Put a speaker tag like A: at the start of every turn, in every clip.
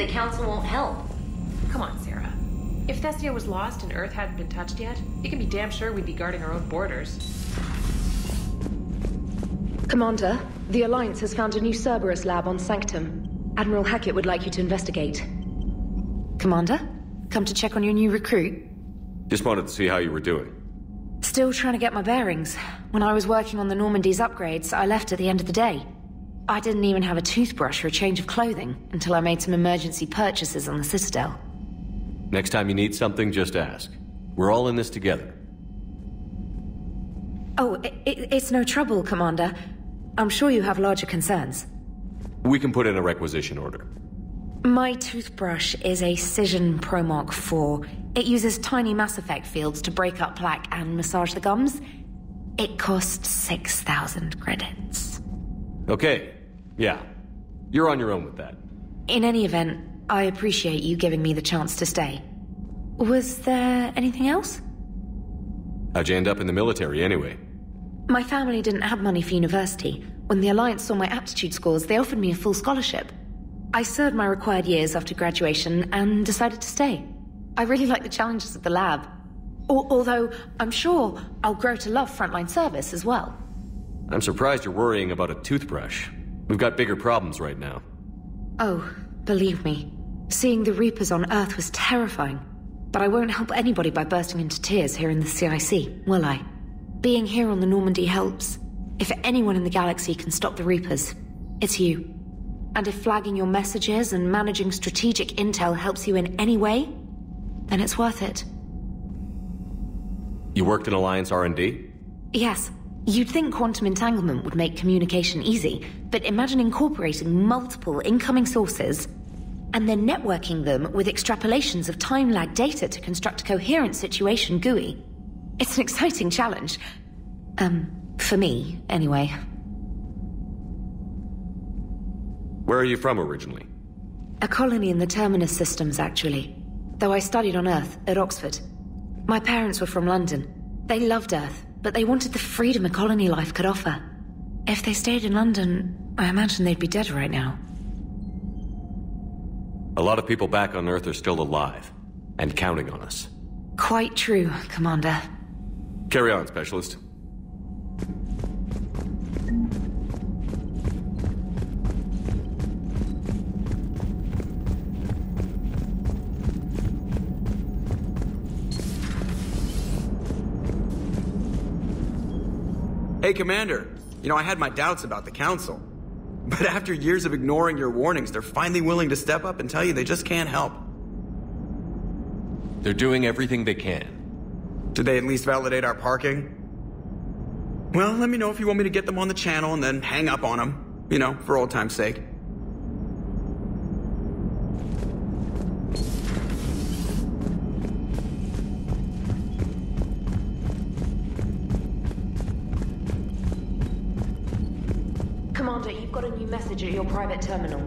A: the Council won't help.
B: Come on, Sarah. If Thestia was lost and Earth hadn't been touched yet, you can be damn sure we'd be guarding our own borders.
C: Commander, the Alliance has found a new Cerberus lab on Sanctum. Admiral Hackett would like you to investigate. Commander? Come to check on your new recruit?
D: Just wanted to see how you were doing.
C: Still trying to get my bearings. When I was working on the Normandy's upgrades, I left at the end of the day. I didn't even have a toothbrush or a change of clothing until I made some emergency purchases on the Citadel.
D: Next time you need something, just ask. We're all in this together.
C: Oh, it's no trouble, Commander. I'm sure you have larger concerns.
D: We can put in a requisition order.
C: My toothbrush is a Cision Pro Mark IV. It uses tiny Mass Effect fields to break up plaque and massage the gums. It costs 6,000 credits.
D: Okay, yeah. You're on your own with that.
C: In any event, I appreciate you giving me the chance to stay. Was there anything else?
D: How'd you end up in the military anyway?
C: My family didn't have money for university. When the Alliance saw my aptitude scores, they offered me a full scholarship. I served my required years after graduation and decided to stay. I really like the challenges of the lab. Although, I'm sure I'll grow to love frontline service as well.
D: I'm surprised you're worrying about a toothbrush. We've got bigger problems right now.
C: Oh, believe me. Seeing the Reapers on Earth was terrifying. But I won't help anybody by bursting into tears here in the CIC, will I? Being here on the Normandy helps. If anyone in the galaxy can stop the Reapers, it's you. And if flagging your messages and managing strategic intel helps you in any way, then it's worth it.
D: You worked in Alliance R&D?
C: Yes. You'd think quantum entanglement would make communication easy, but imagine incorporating multiple incoming sources and then networking them with extrapolations of time-lag data to construct a coherent situation GUI. It's an exciting challenge. For me, anyway.
D: Where are you from originally?
C: A colony in the Terminus systems, actually. Though I studied on Earth, at Oxford. My parents were from London. They loved Earth, but they wanted the freedom a colony life could offer. If they stayed in London, I imagine they'd be dead right now.
D: A lot of people back on Earth are still alive, and counting on us.
C: Quite true, Commander.
D: Carry on, Specialist.
E: Hey, Commander. You know, I had my doubts about the Council. But after years of ignoring your warnings, they're finally willing to step up and tell you they just can't help.
D: They're doing everything they can.
E: Did they at least validate our parking? Well, let me know if you want me to get them on the channel and then hang up on them. You know, for old time's sake.
C: Commander, you've got a new message at your private terminal.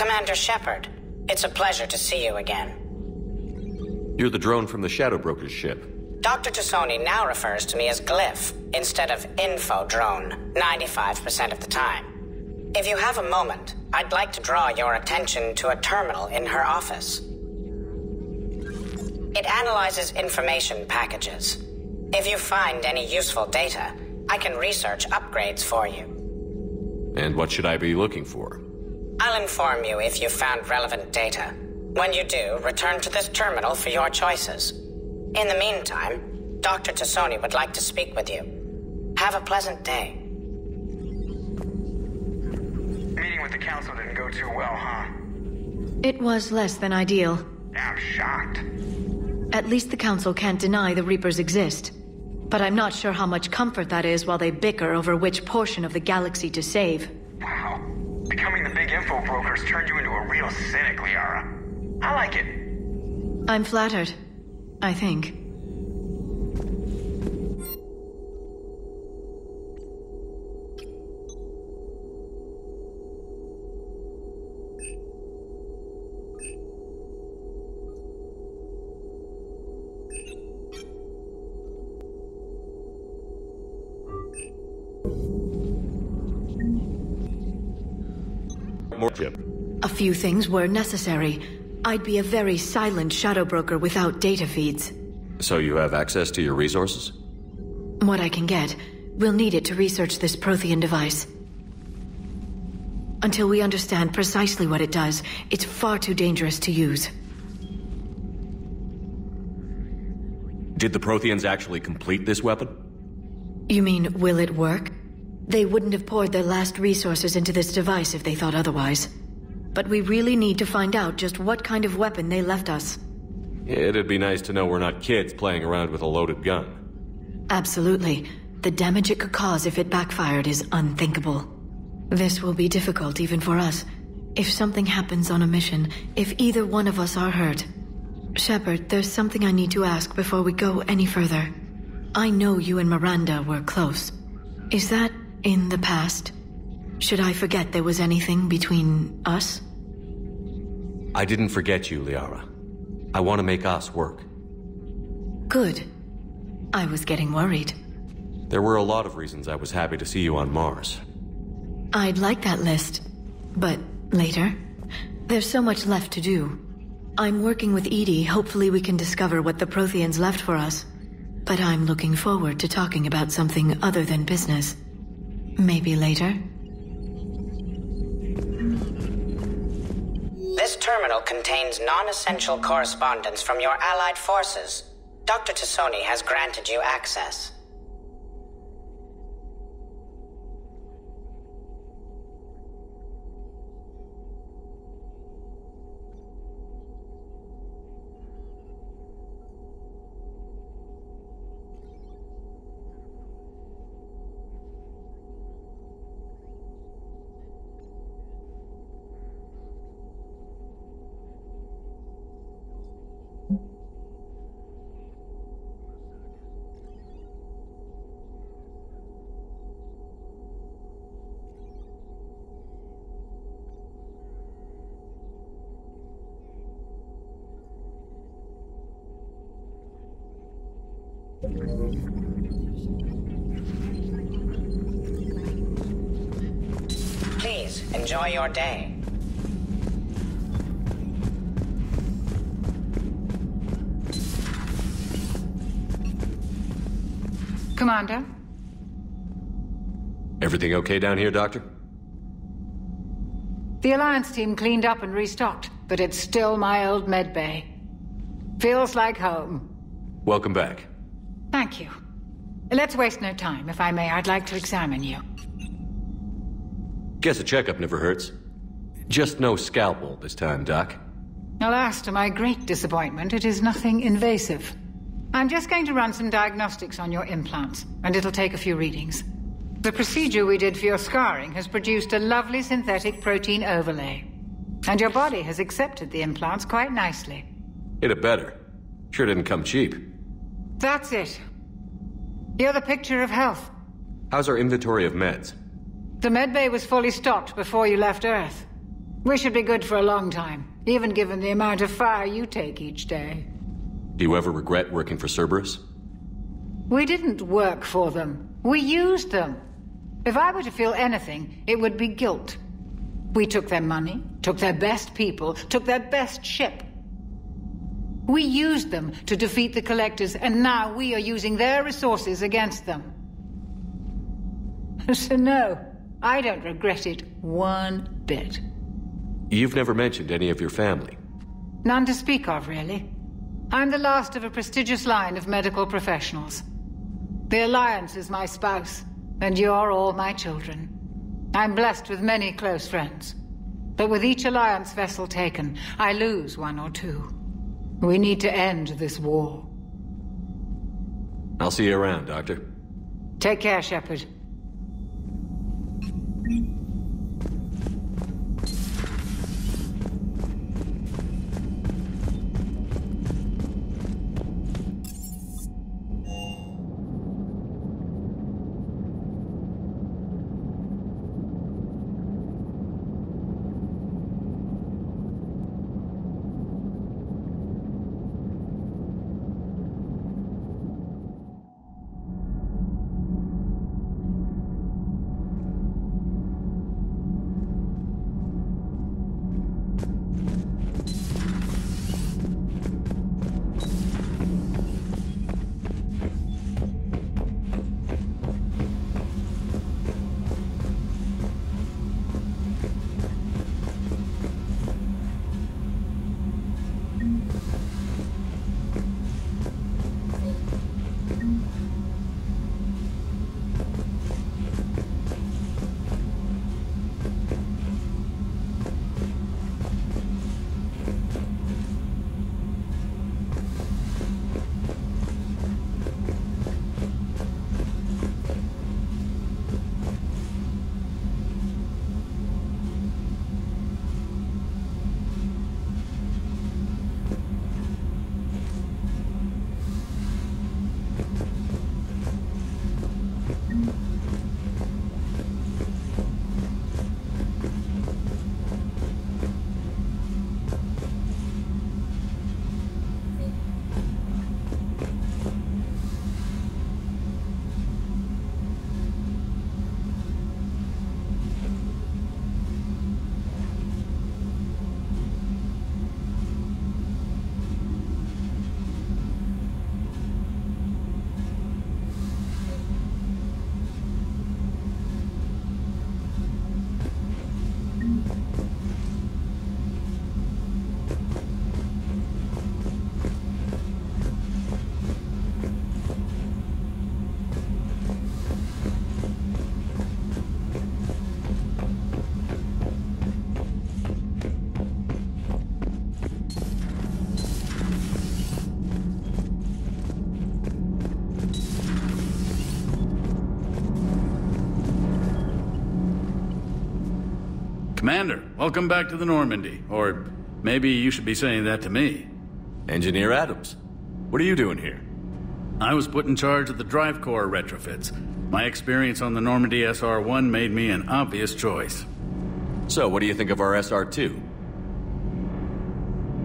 A: Commander Shepard, it's a pleasure to see you again.
D: You're the drone from the Shadow Broker's ship.
A: Dr. Tassoni now refers to me as Glyph instead of Info Drone 95% of the time. If you have a moment, I'd like to draw your attention to a terminal in her office. It analyzes information packages. If you find any useful data, I can research upgrades for you.
D: And what should I be looking for?
A: I'll inform you if you've found relevant data. When you do, return to this terminal for your choices. In the meantime, Dr. Tassoni would like to speak with you. Have a pleasant day.
F: Meeting with the council didn't go too well, huh?
G: It was less than ideal.
F: I'm shocked.
G: At least the council can't deny the Reapers exist. But I'm not sure how much comfort that is while they bicker over which portion of the galaxy to save.
F: Wow. Becoming the big info broker's turned you into a real cynic, Liara. I like it.
G: I'm flattered, I think. A few things were necessary. I'd be a very silent shadow broker without data feeds.
D: So you have access to your resources?
G: What I can get. We'll need it to research this Prothean device. Until we understand precisely what it does, it's far too dangerous to use.
D: Did the Protheans actually complete this weapon?
G: You mean, will it work? They wouldn't have poured their last resources into this device if they thought otherwise. But we really need to find out just what kind of weapon they left us.
D: It'd be nice to know we're not kids playing around with a loaded gun.
G: Absolutely. The damage it could cause if it backfired is unthinkable. This will be difficult even for us. If something happens on a mission, if either one of us are hurt. Shepard, there's something I need to ask before we go any further. I know you and Miranda were close. Is that in the past? Should I forget there was anything between us?
D: I didn't forget you, Liara. I want to make us work.
G: Good. I was getting worried.
D: There were a lot of reasons I was happy to see you on Mars.
G: I'd like that list. But later? There's so much left to do. I'm working with Edie. Hopefully we can discover what the Protheans left for us. But I'm looking forward to talking about something other than business. Maybe later?
A: This terminal contains non-essential correspondence from your allied forces. Dr. Tassoni has granted you access. Please, enjoy your day.
H: Commander?
D: Everything okay down here, Doctor?
H: The Alliance team cleaned up and restocked, but it's still my old medbay. Feels like home.
D: Welcome back.
H: Thank you. Let's waste no time. If I may, I'd like to examine you.
D: Guess a checkup never hurts. Just no scalpel this time, Doc.
H: Alas, to my great disappointment, it is nothing invasive. I'm just going to run some diagnostics on your implants, and it'll take a few readings. The procedure we did for your scarring has produced a lovely synthetic protein overlay. And your body has accepted the implants quite nicely.
D: Hit it better. Sure didn't come cheap.
H: That's it. You're the picture of health.
D: How's our inventory of meds?
H: The medbay was fully stocked before you left Earth. We should be good for a long time, even given the amount of fire you take each day.
D: Do you ever regret working for Cerberus?
H: We didn't work for them. We used them. If I were to feel anything, it would be guilt. We took their money, took their best people, took their best ship. We used them to defeat the Collectors, and now we are using their resources against them. So no, I don't regret it one bit.
D: You've never mentioned any of your family.
H: None to speak of, really. I'm the last of a prestigious line of medical professionals. The Alliance is my spouse, and you're all my children. I'm blessed with many close friends. But with each Alliance vessel taken, I lose one or two. We need to end this war.
D: I'll see you around, Doctor.
H: Take care, Shepard.
I: Commander, welcome back to the Normandy. Or maybe you should be saying that to me.
D: Engineer Adams, what are you doing here?
I: I was put in charge of the drive core retrofits. My experience on the Normandy SR-1 made me an obvious choice.
D: So, what do you think of our SR-2?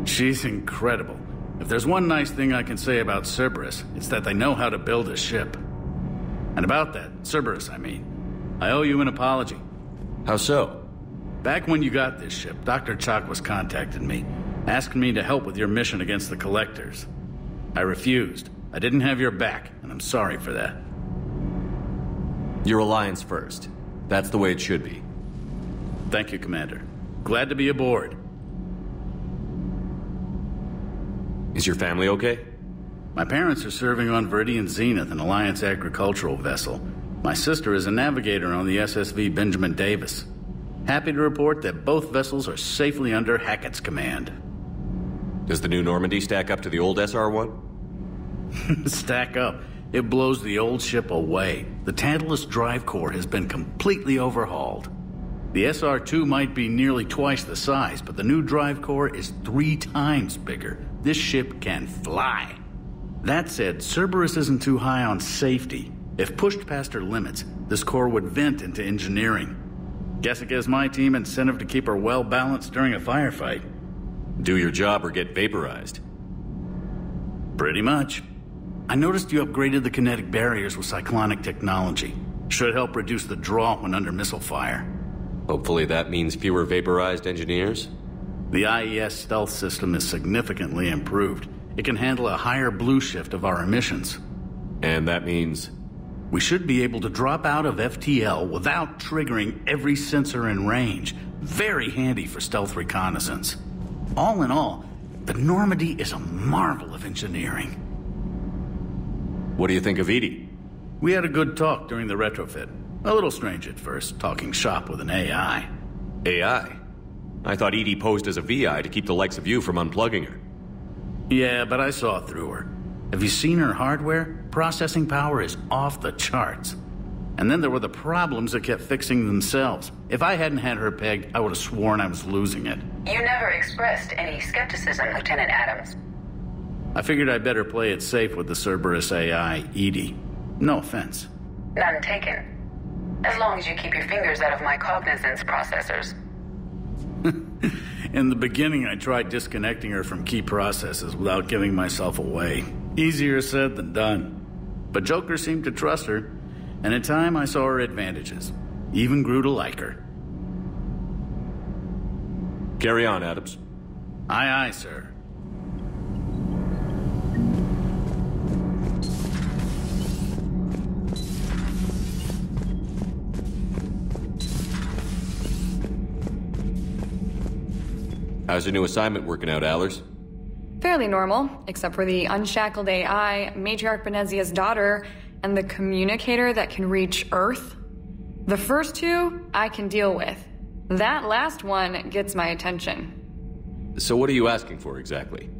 I: She's incredible. If there's one nice thing I can say about Cerberus, it's that they know how to build a ship. And about that, Cerberus, I mean, I owe you an apology.
D: How so?
I: Back when you got this ship, Dr. Chalk was contacting me, asking me to help with your mission against the Collectors. I refused. I didn't have your back, and I'm sorry for that.
D: Your Alliance first. That's the way it should be.
I: Thank you, Commander. Glad to be aboard.
D: Is your family okay?
I: My parents are serving on Viridian Zenith, an Alliance agricultural vessel. My sister is a navigator on the SSV Benjamin Davis. Happy to report that both vessels are safely under Hackett's command.
D: Does the new Normandy stack up to the old SR-1?
I: Stack up. It blows the old ship away. The Tantalus drive core has been completely overhauled. The SR-2 might be nearly twice the size, but the new drive core is 3 times bigger. This ship can fly. That said, Cerberus isn't too high on safety. If pushed past her limits, this core would vent into engineering. Guess it gives my team incentive to keep her well-balanced during a firefight.
D: Do your job or get vaporized.
I: Pretty much. I noticed you upgraded the kinetic barriers with cyclonic technology. Should help reduce the draw when under missile fire.
D: Hopefully that means fewer vaporized engineers?
I: The IES stealth system is significantly improved. It can handle a higher blue shift of our emissions.
D: And that means?
I: We should be able to drop out of FTL without triggering every sensor in range. Very handy for stealth reconnaissance. All in all, the Normandy is a marvel of engineering.
D: What do you think of Edie?
I: We had a good talk during the retrofit. A little strange at first, talking shop with an AI.
D: AI? I thought Edie posed as a VI to keep the likes of you from unplugging her.
I: Yeah, but I saw through her. Have you seen her hardware? Processing power is off the charts. And then there were the problems that kept fixing themselves. If I hadn't had her pegged, I would have sworn I was losing it.
J: You never expressed any skepticism, Lieutenant Adams.
I: I figured I'd better play it safe with the Cerberus AI, Edie. No offense.
J: None taken. As long as you keep your fingers out of my cognizance processors.
I: In the beginning, I tried disconnecting her from key processes without giving myself away. Easier said than done. But Joker seemed to trust her, and in time I saw her advantages. Even grew to like her.
D: Carry on, Adams.
I: Aye, aye, sir.
D: How's your new assignment working out, Allers?
K: Fairly normal, except for the unshackled AI, Matriarch Benezia's daughter, and the communicator that can reach Earth. The first two, I can deal with. That last one gets my attention.
D: So what are you asking for exactly?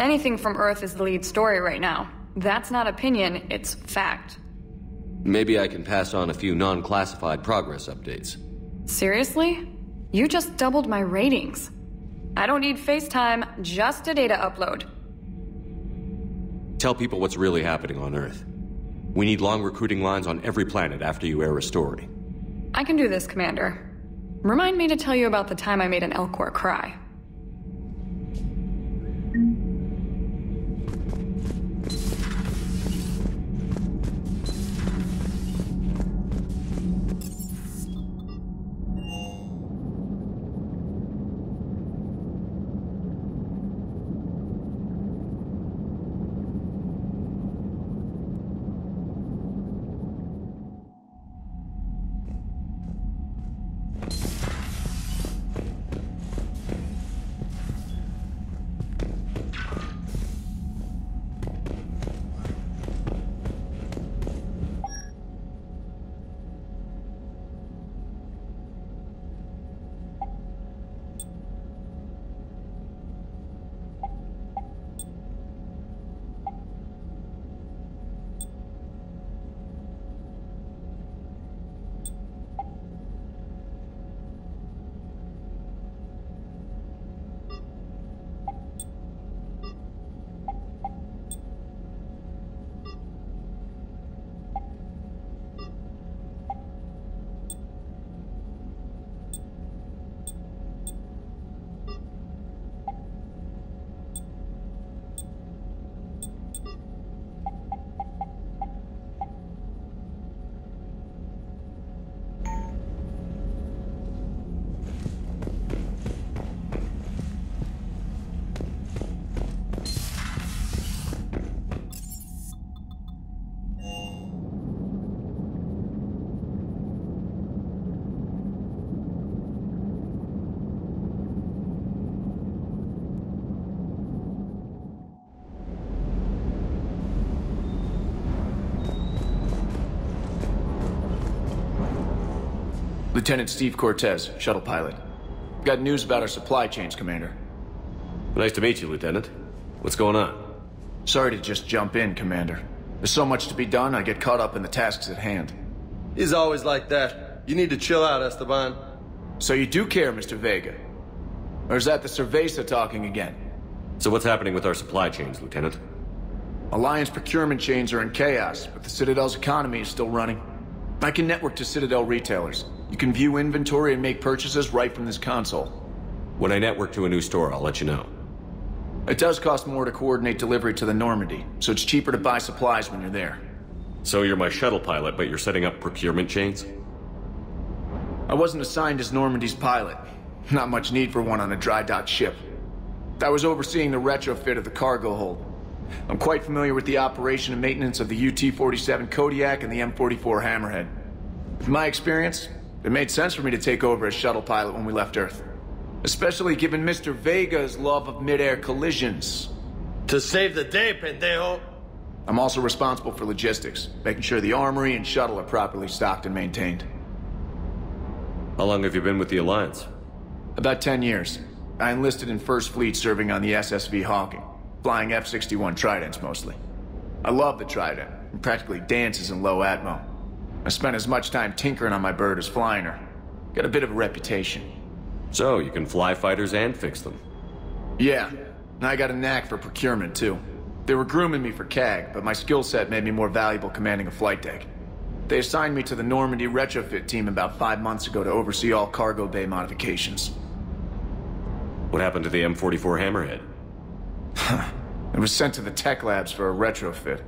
K: Anything from Earth is the lead story right now. That's not opinion, it's fact.
D: Maybe I can pass on a few non-classified progress updates.
K: Seriously? You just doubled my ratings. I don't need FaceTime, just a data upload.
D: Tell people what's really happening on Earth. We need long recruiting lines on every planet after you air a story.
K: I can do this, Commander. Remind me to tell you about the time I made an Elcor cry.
L: Lieutenant Steve Cortez, shuttle pilot. Got news about our supply chains, Commander.
D: Nice to meet you, Lieutenant. What's going on?
L: Sorry to just jump in, Commander. There's so much to be done, I get caught up in the tasks at hand.
M: He's always like that. You need to chill out, Esteban.
L: So you do care, Mr. Vega? Or is that the Cerveza talking again?
D: So what's happening with our supply chains, Lieutenant?
L: Alliance procurement chains are in chaos, but the Citadel's economy is still running. I can network to Citadel retailers. You can view inventory and make purchases right from this console.
D: When I network to a new store, I'll let you know.
L: It does cost more to coordinate delivery to the Normandy, so it's cheaper to buy supplies when you're there.
D: So you're my shuttle pilot, but you're setting up procurement chains?
L: I wasn't assigned as Normandy's pilot. Not much need for one on a dry dock ship. I was overseeing the retrofit of the cargo hold. I'm quite familiar with the operation and maintenance of the UT-47 Kodiak and the M44 Hammerhead. With my experience, it made sense for me to take over as shuttle pilot when we left Earth. Especially given Mr. Vega's love of mid-air collisions.
M: To save the day, pendejo!
L: I'm also responsible for logistics, making sure the armory and shuttle are properly stocked and maintained.
D: How long have you been with the Alliance?
L: About 10 years. I enlisted in First Fleet serving on the SSV Hawking, flying F-61 Tridents mostly. I love the Trident, and practically dances in low atmo. I spent as much time tinkering on my bird as flying her. Got a bit of a reputation.
D: So, you can fly fighters and fix them?
L: Yeah, and I got a knack for procurement too. They were grooming me for CAG, but my skill set made me more valuable commanding a flight deck. They assigned me to the Normandy retrofit team about 5 months ago to oversee all cargo bay modifications.
D: What happened to the M44 Hammerhead?
L: It was sent to the tech labs for a retrofit.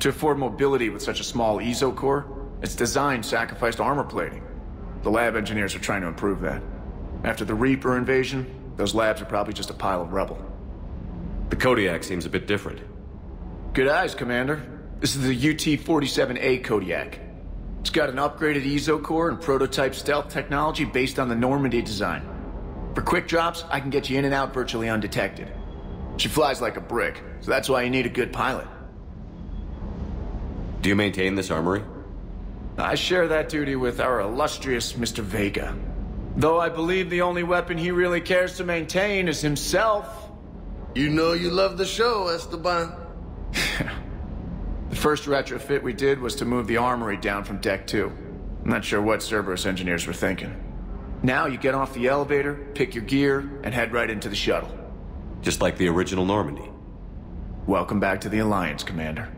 L: To afford mobility with such a small ESO core, its design sacrificed armor plating. The lab engineers are trying to improve that. After the Reaper invasion, those labs are probably just a pile of rubble.
D: The Kodiak seems a bit different.
L: Good eyes, Commander. This is the UT-47A Kodiak. It's got an upgraded ESO core and prototype stealth technology based on the Normandy design. For quick drops, I can get you in and out virtually undetected. She flies like a brick, so that's why you need a good pilot.
D: Do you maintain this armory?
L: I share that duty with our illustrious Mr. Vega. Though I believe the only weapon he really cares to maintain is himself.
M: You know you love the show, Esteban.
L: The first retrofit we did was to move the armory down from Deck 2. I'm not sure what Cerberus engineers were thinking. Now you get off the elevator, pick your gear, and head right into the shuttle.
D: Just like the original Normandy.
L: Welcome back to the Alliance, Commander.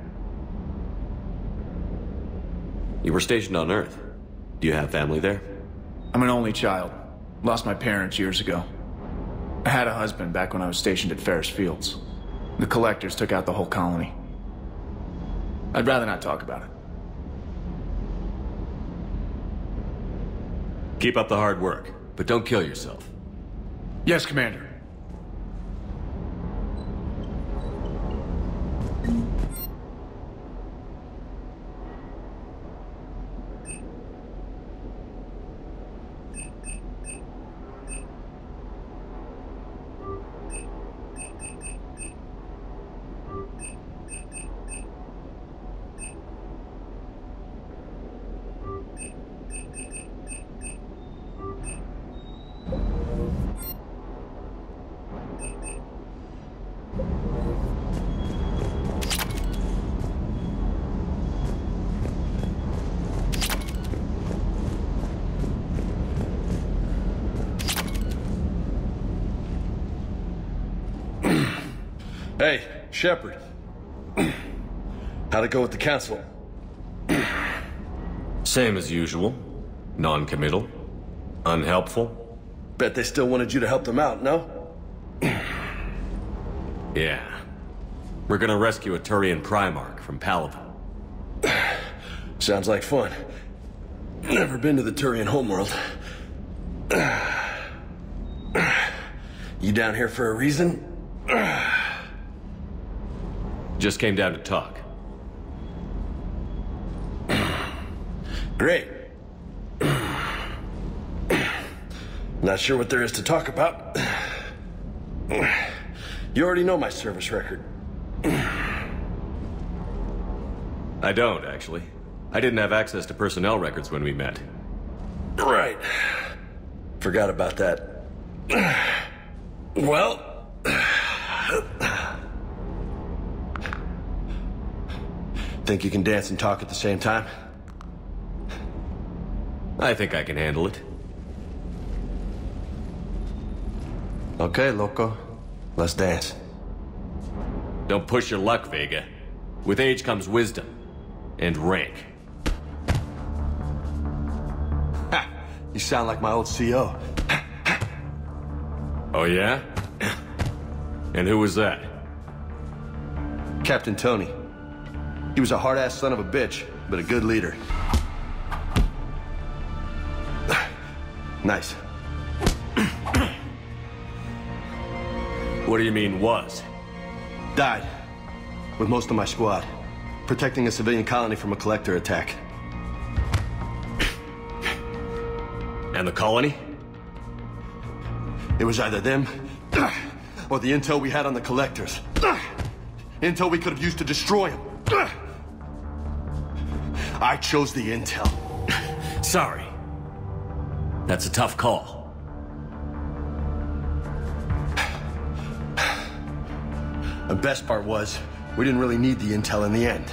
D: You were stationed on Earth. Do you have family there?
L: I'm an only child. Lost my parents years ago. I had a husband back when I was stationed at Ferris Fields. The Collectors took out the whole colony. I'd rather not talk about it.
D: Keep up the hard work, but don't kill yourself.
L: Yes, Commander.
M: Hey, Shepard. How'd it go with the council?
D: Same as usual. Non-committal. Unhelpful.
M: Bet they still wanted you to help them out, no?
D: Yeah. We're gonna rescue a Turian Primarch from Palaven.
M: Sounds like fun. Never been to the Turian homeworld. You down here for a reason?
D: Just came down to talk.
M: Great. Not sure what there is to talk about. You already know my service record.
D: I don't, actually. I didn't have access to personnel records when we met.
M: Right. Forgot about that. Well... Think you can dance and talk at the same time?
D: I think I can handle it.
M: Okay, loco. Let's dance.
D: Don't push your luck, Vega. With age comes wisdom. And rank.
M: Ha!
N: You sound like my old CO.
D: Oh, yeah? And who was that?
N: Captain Tony. He was a hard-ass son of a bitch, but a good leader. Nice.
D: What do you mean, was?
N: Died. With most of my squad. Protecting a civilian colony from a collector attack.
D: And the colony?
N: It was either them, or the intel we had on the collectors. Intel we could have used to destroy them. I chose the intel.
D: Sorry. That's a tough call.
N: The best part was, we didn't really need the intel in the end.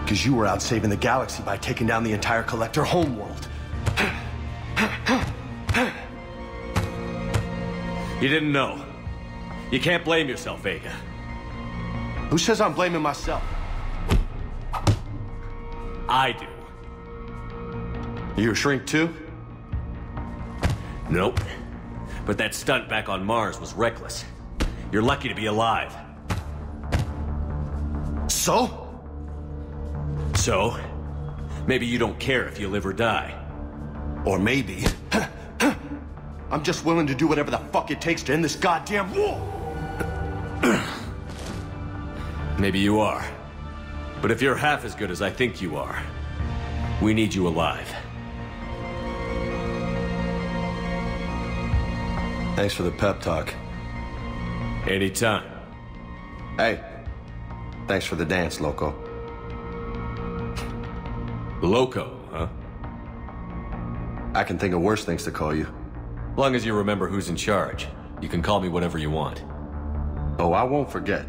N: Because you were out saving the galaxy by taking down the entire collector homeworld.
D: You didn't know. You can't blame yourself, Vega.
N: Who says I'm blaming myself?
D: I do.
N: You a shrink too?
D: Nope. But that stunt back on Mars was reckless. You're lucky to be alive.
N: So?
D: So? Maybe you don't care if you live or die.
N: Or maybe... I'm just willing to do whatever the fuck it takes to end this goddamn war!
D: Maybe you are. But if you're half as good as I think you are, we need you alive.
N: Thanks for the pep talk.
D: Anytime.
N: Hey, thanks for the dance, Loco.
D: Loco, huh?
N: I can think of worse things to call you.
D: Long as you remember who's in charge, you can call me whatever you want.
N: Oh, I won't forget.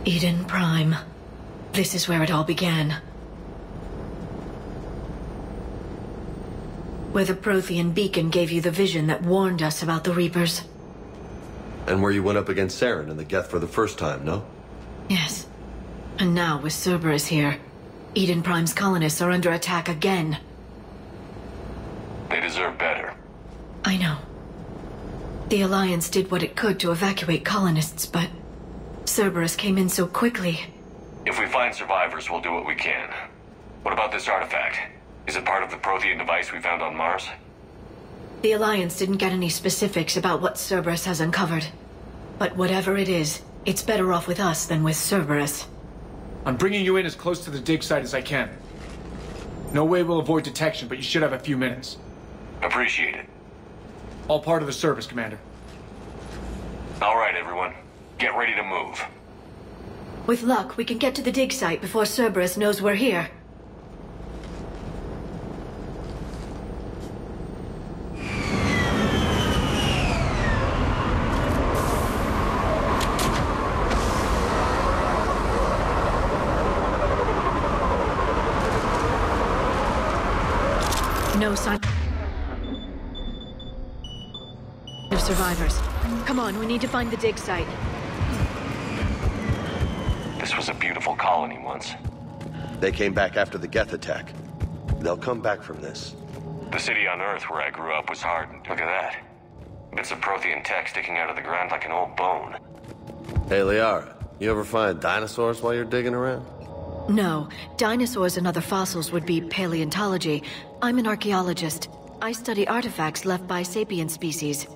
G: Eden Prime. This is where it all began. Where the Prothean beacon gave you the vision that warned us about the Reapers.
N: And where you went up against Saren and the Geth for the first time, no?
G: Yes. And now, with Cerberus here, Eden Prime's colonists are under attack again.
O: They deserve better.
G: I know. The Alliance did what it could to evacuate colonists, but Cerberus came in so quickly.
O: If we find survivors, we'll do what we can. What about this artifact? Is it part of the Prothean device we found on Mars?
G: The Alliance didn't get any specifics about what Cerberus has uncovered. But whatever it is, it's better off with us than with Cerberus.
L: I'm bringing you in as close to the dig site as I can. No way we'll avoid detection, but you should have a few minutes.
O: Appreciate it.
L: All part of the service, Commander.
O: All right, everyone. Get ready to move.
G: With luck, we can get to the dig site before Cerberus knows we're here. No sign of survivors. Come on, we need to find the dig site.
O: This was a beautiful colony once.
N: They came back after the Geth attack. They'll come back from this.
O: The city on Earth where I grew up was hardened. Look at that. Bits of Prothean tech sticking out of the ground like an old bone.
M: Hey, Liara, you ever find dinosaurs while you're digging around?
G: No, dinosaurs and other fossils would be paleontology. I'm an archaeologist. I study artifacts left by sapient species.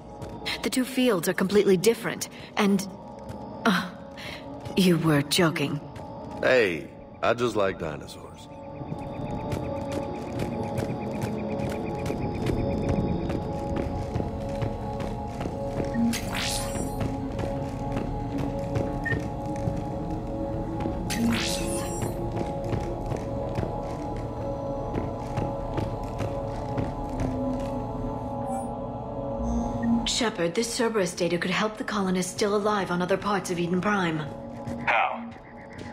G: The two fields are completely different, and... you were joking.
M: Hey, I just like dinosaurs.
G: Shepard, this Cerberus data could help the colonists still alive on other parts of Eden Prime.
O: How?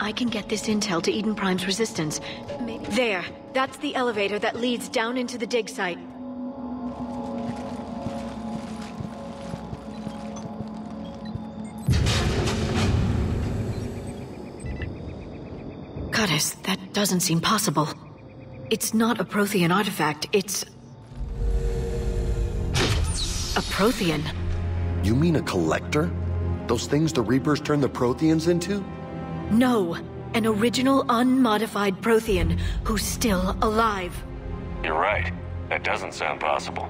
G: I can get this intel to Eden Prime's resistance. Maybe... There! That's the elevator that leads down into the dig site. Goddess, that doesn't seem possible. It's not a Prothean artifact, it's... a Prothean.
N: You mean a collector? Those things the Reapers turned the Protheans into?
G: No, an original unmodified Prothean who's still alive.
O: You're right. That doesn't sound possible.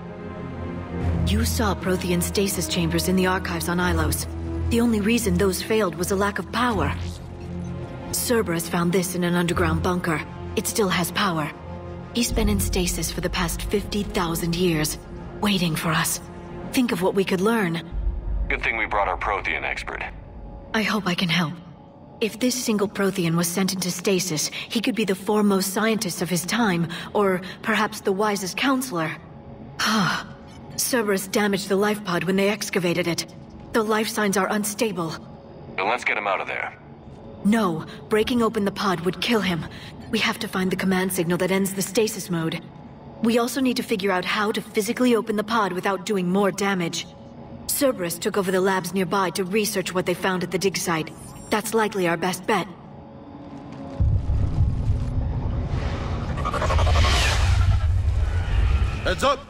G: You saw Prothean stasis chambers in the archives on Ilos. The only reason those failed was a lack of power. Cerberus found this in an underground bunker. It still has power. He's been in stasis for the past 50,000 years, waiting for us. Think of what we could learn.
O: Good thing we brought our Prothean expert.
G: I hope I can help. If this single Prothean was sent into stasis, he could be the foremost scientist of his time, or perhaps the wisest counselor. Cerberus damaged the life pod when they excavated it. The life signs are unstable.
O: Then let's get him out of there.
G: No, breaking open the pod would kill him. We have to find the command signal that ends the stasis mode. We also need to figure out how to physically open the pod without doing more damage. Cerberus took over the labs nearby to research what they found at the dig site. That's likely our best bet.
M: Heads up!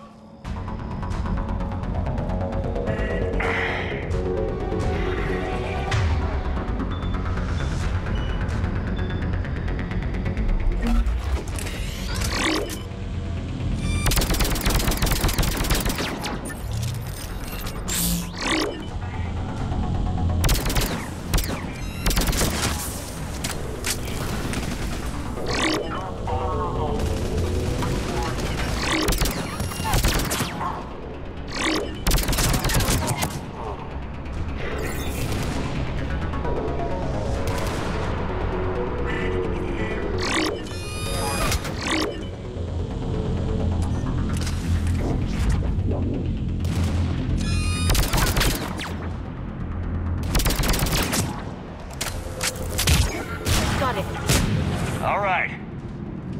O: All right.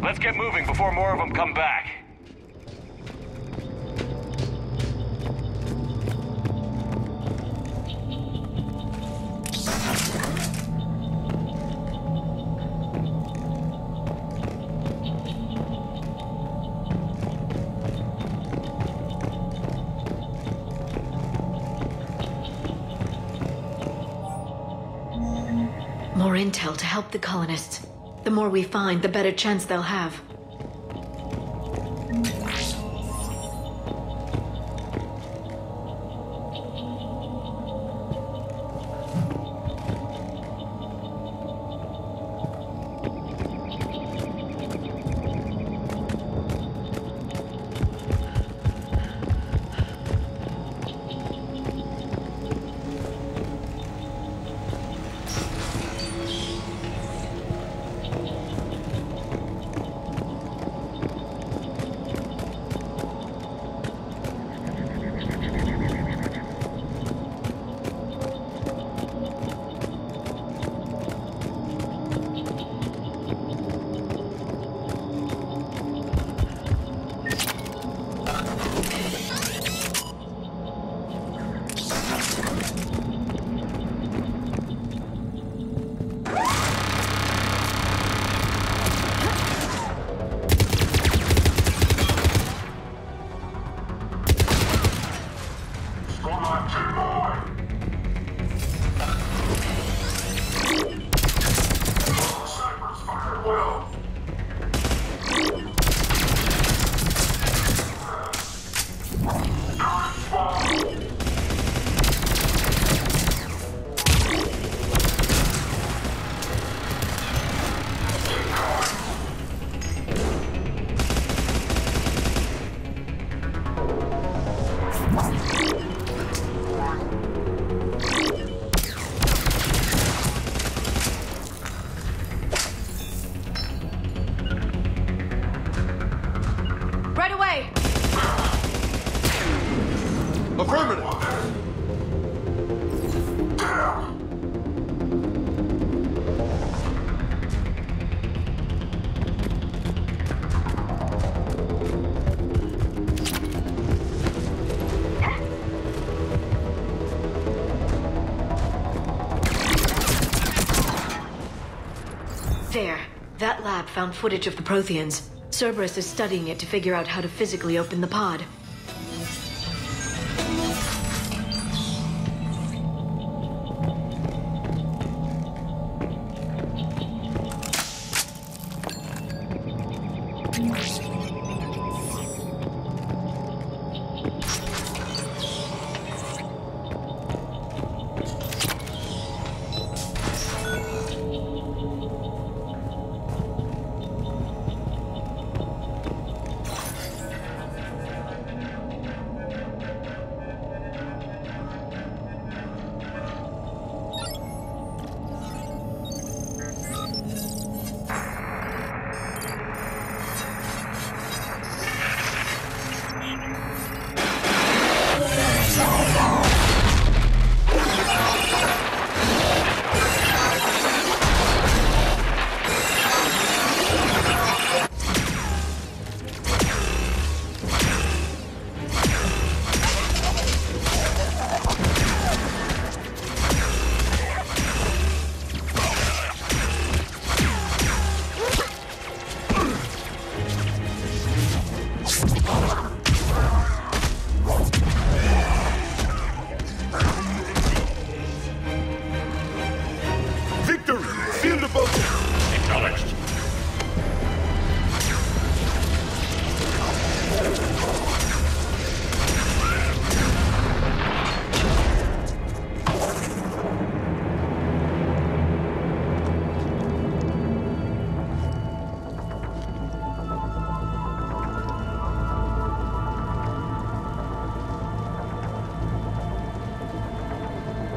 O: Let's get moving before more of them come back.
G: More intel to help the colonists. The more we find, the better chance they'll have. There. That lab found footage of the Protheans. Cerberus is studying it to figure out how to physically open the pod.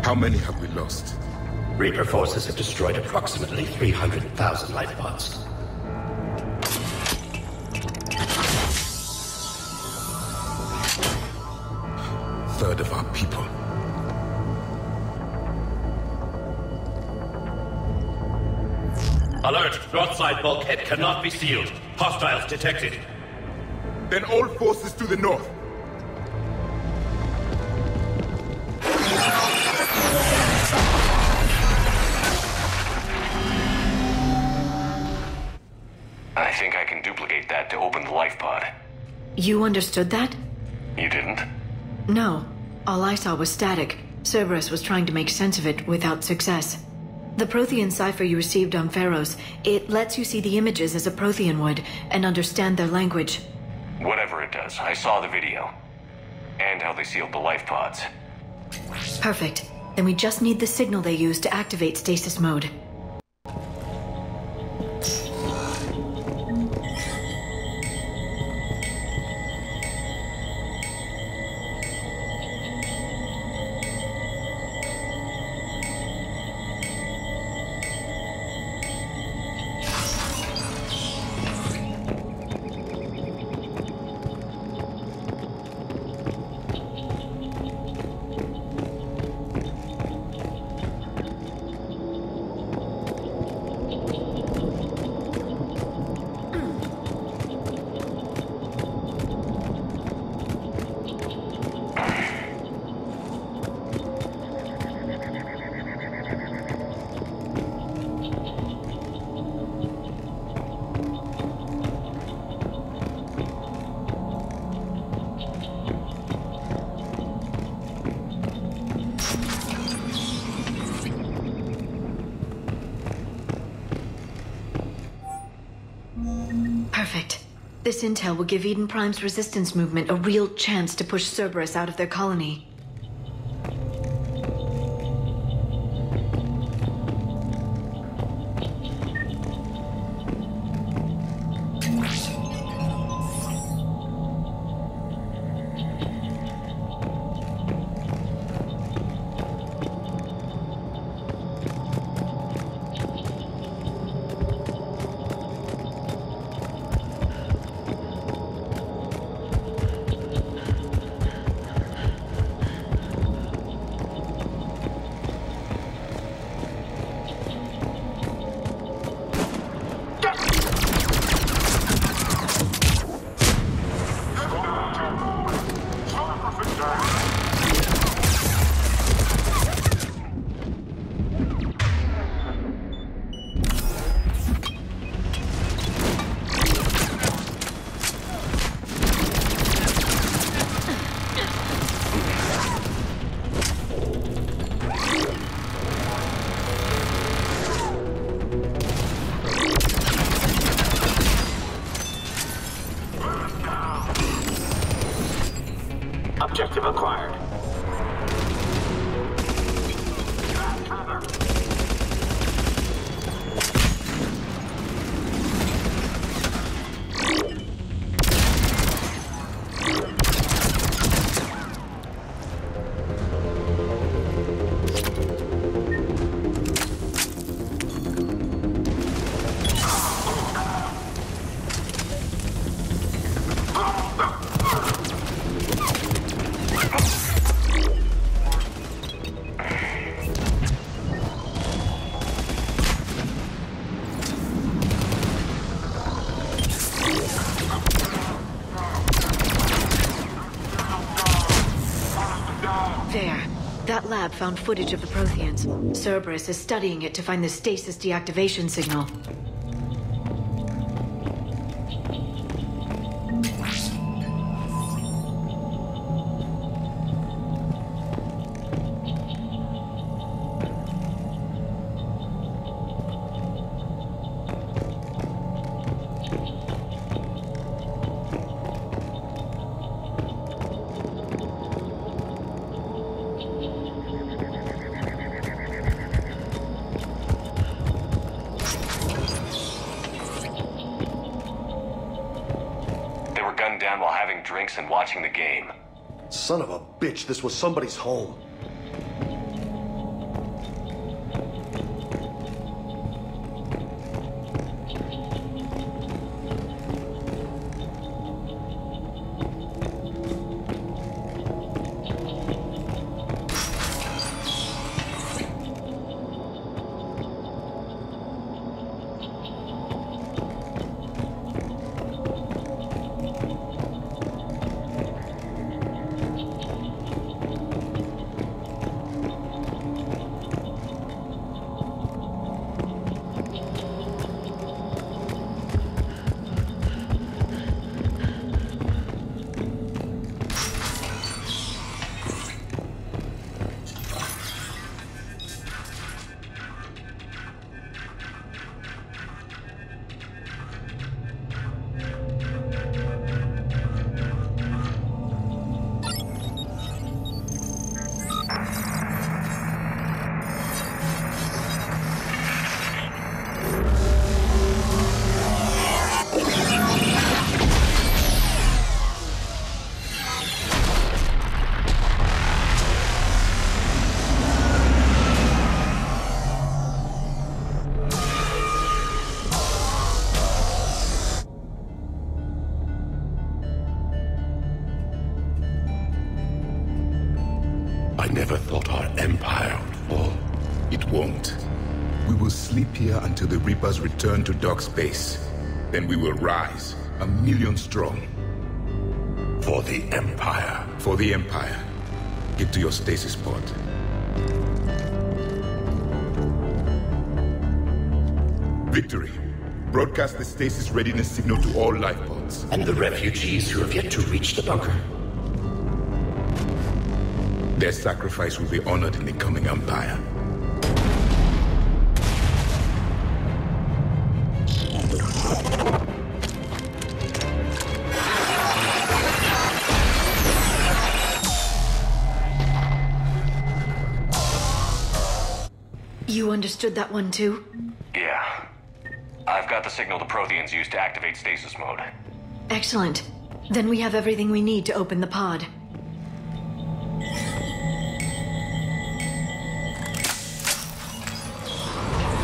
P: How many have we lost?
Q: Reaper forces have destroyed approximately 300,000 life pods.
P: Third of our people.
Q: Alert! North-side bulkhead cannot be sealed. Hostiles detected.
P: Then all forces to the north.
O: I think I can duplicate that to open the life pod.
G: You understood that?
O: You didn't?
G: No. All I saw was static. Cerberus was trying to make sense of it without success. The Prothean cipher you received on Pharaohs, it lets you see the images as a Prothean would and understand their language.
O: Whatever it does, I saw the video. And how they sealed the life pods.
G: Perfect. Then we just need the signal they use to activate stasis mode. Perfect. This intel will give Eden Prime's resistance movement a real chance to push Cerberus out of their colony.
R: Objective acquired. Cover.
G: That lab found footage of the Protheans. Cerberus is studying it to find the stasis deactivation signal.
O: And watching the game.
N: Son of a bitch, this was somebody's home.
P: I never thought our empire would fall. It won't. We will sleep here until the Reapers return to dark space. Then we will rise, 1,000,000 strong. For the Empire. For the Empire. Get to your stasis pod. Victory. Broadcast the stasis readiness signal to all life pods.
Q: And the refugees who have yet to reach the bunker.
P: Their sacrifice will be honored in the coming Empire.
G: You understood that one too?
O: Yeah. I've got the signal the Protheans used to activate stasis mode.
G: Excellent. Then we have everything we need to open the pod.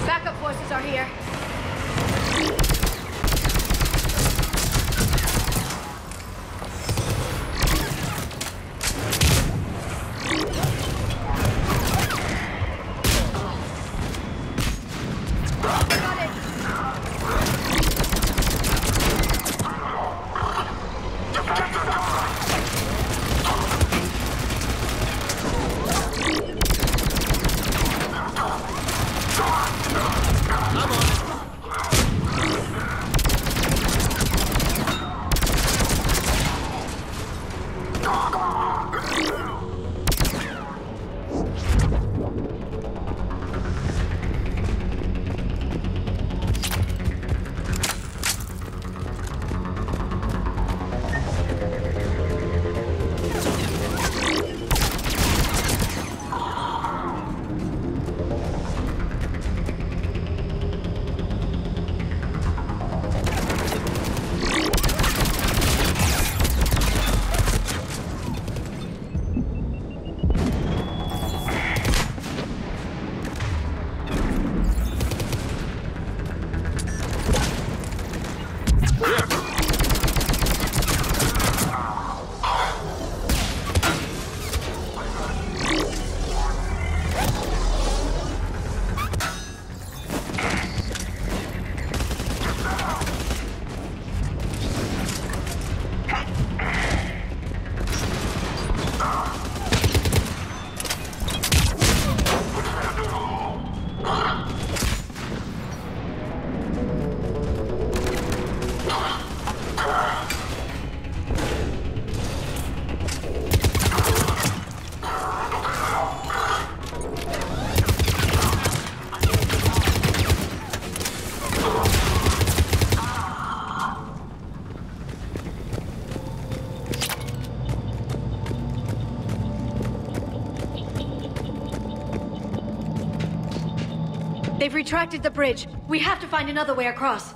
S: Backup forces are here.
R: I'm on it.
S: They've retracted the bridge. We have to find another way across.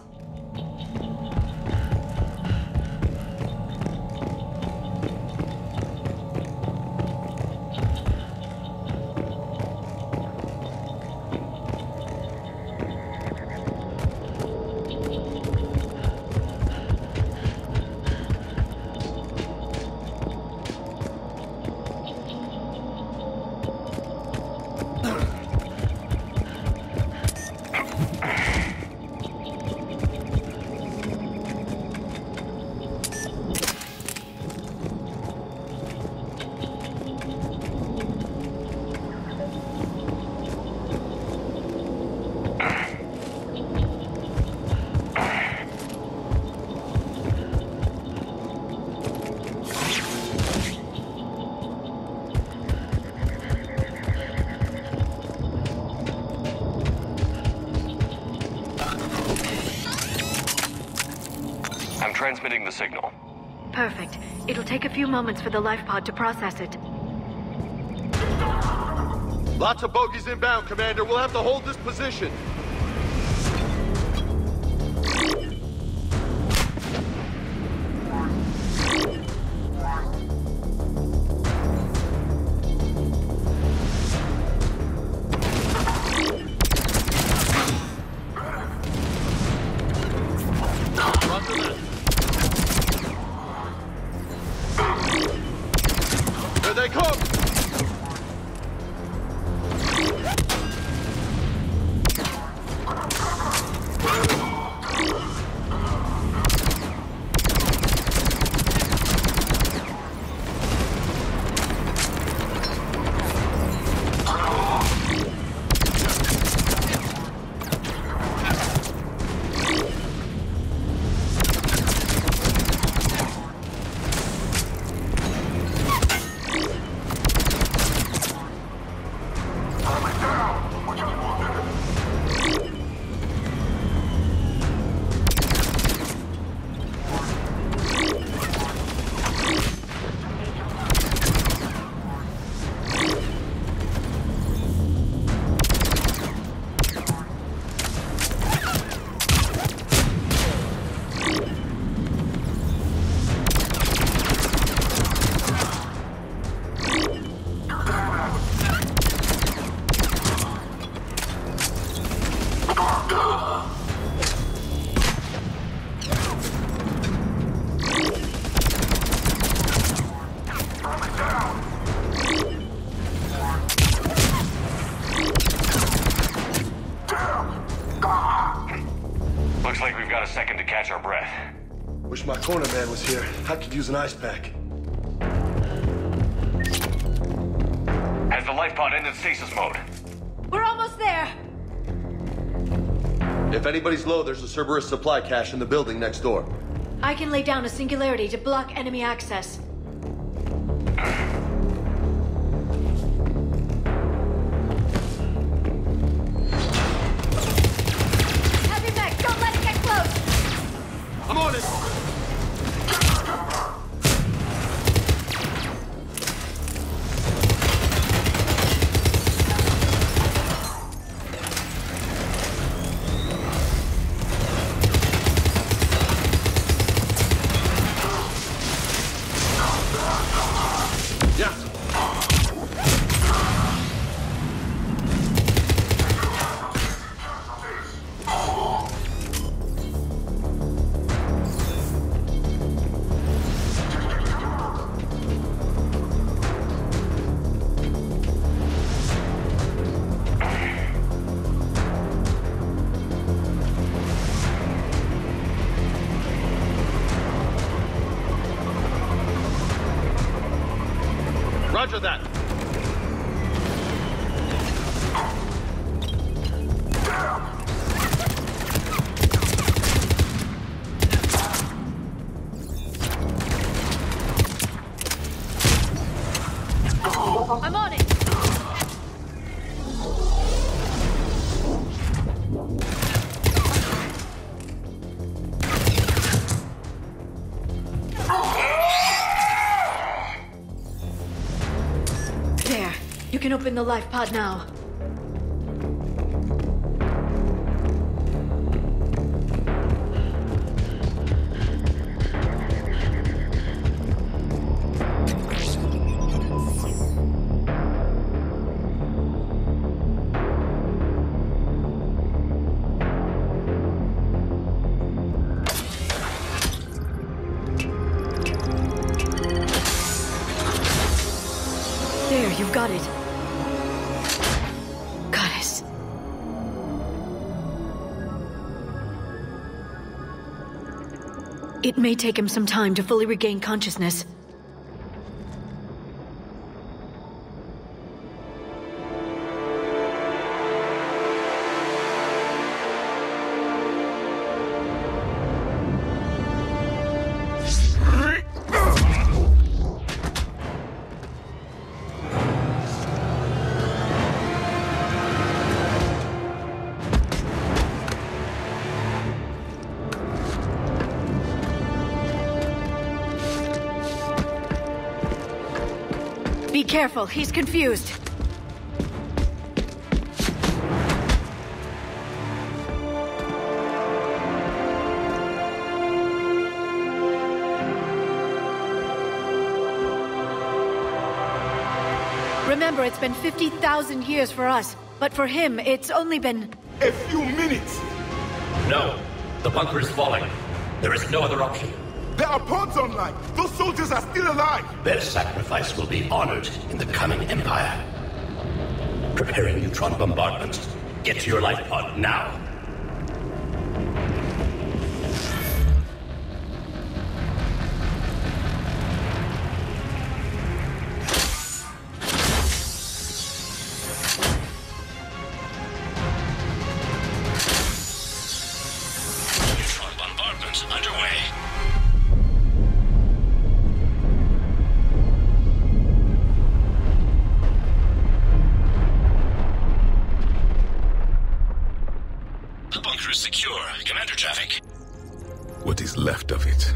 O: Transmitting the signal.
G: Perfect. It'll take a few moments for the life pod to process it.
M: Lots of bogies inbound, Commander. We'll have to hold this position.
N: My corner man was here. I could use an ice pack.
O: Has the life pod ended stasis mode?
S: We're almost there.
M: If anybody's low, there's a Cerberus supply cache in the building next door.
S: I can lay down a singularity to block enemy access. Heavy mech, don't let it get close!
M: I'm on it! Roger that.
S: I'm on it.
G: There. You can open the life pod now. got it. Goddess. It may take him some time to fully regain consciousness. Be careful, he's confused. Remember, it's been 50,000 years for us, but for him, it's only been...
P: a few minutes!
Q: No, the bunker is falling. There is no other option.
P: There are pods online! Those soldiers are still alive!
Q: Their sacrifice will be honored in the coming Empire. Preparing neutron bombardment. Get to your life pod now.
O: Neutron bombardment underway. The bunker is secure. Commander traffic.
P: What is left of it?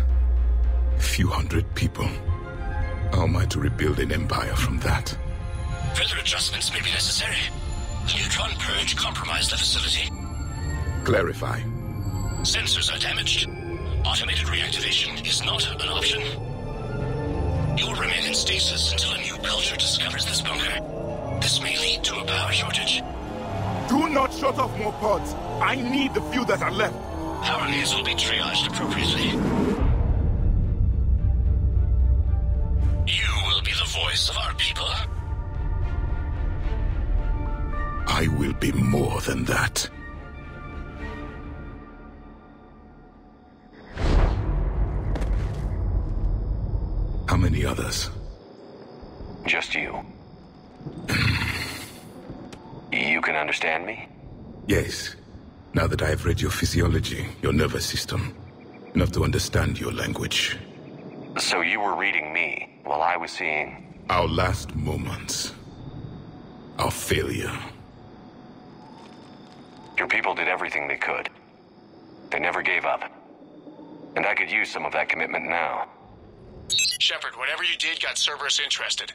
P: A few hundred people. How am I to rebuild an empire from that?
O: Further adjustments may be necessary. The neutron purge compromised the facility.
P: Clarify.
O: Sensors are damaged. Automated reactivation is not an option. You'll remain in stasis until a new culture discovers this bunker. This may lead to a power shortage.
P: Do not shut off more pods! I need the few that are left!
O: Power needs will be triaged appropriately. You will be the voice of our people.
P: I will be more than that. How many others?
O: Just you. You can understand me?
P: Yes. Now that I have read your physiology, your nervous system, enough to understand your language.
O: So you were reading me while I was seeing...
P: Our last moments. Our failure.
O: Your people did everything they could. They never gave up. And I could use some of that commitment now.
T: Shepard, whatever you did got Cerberus interested.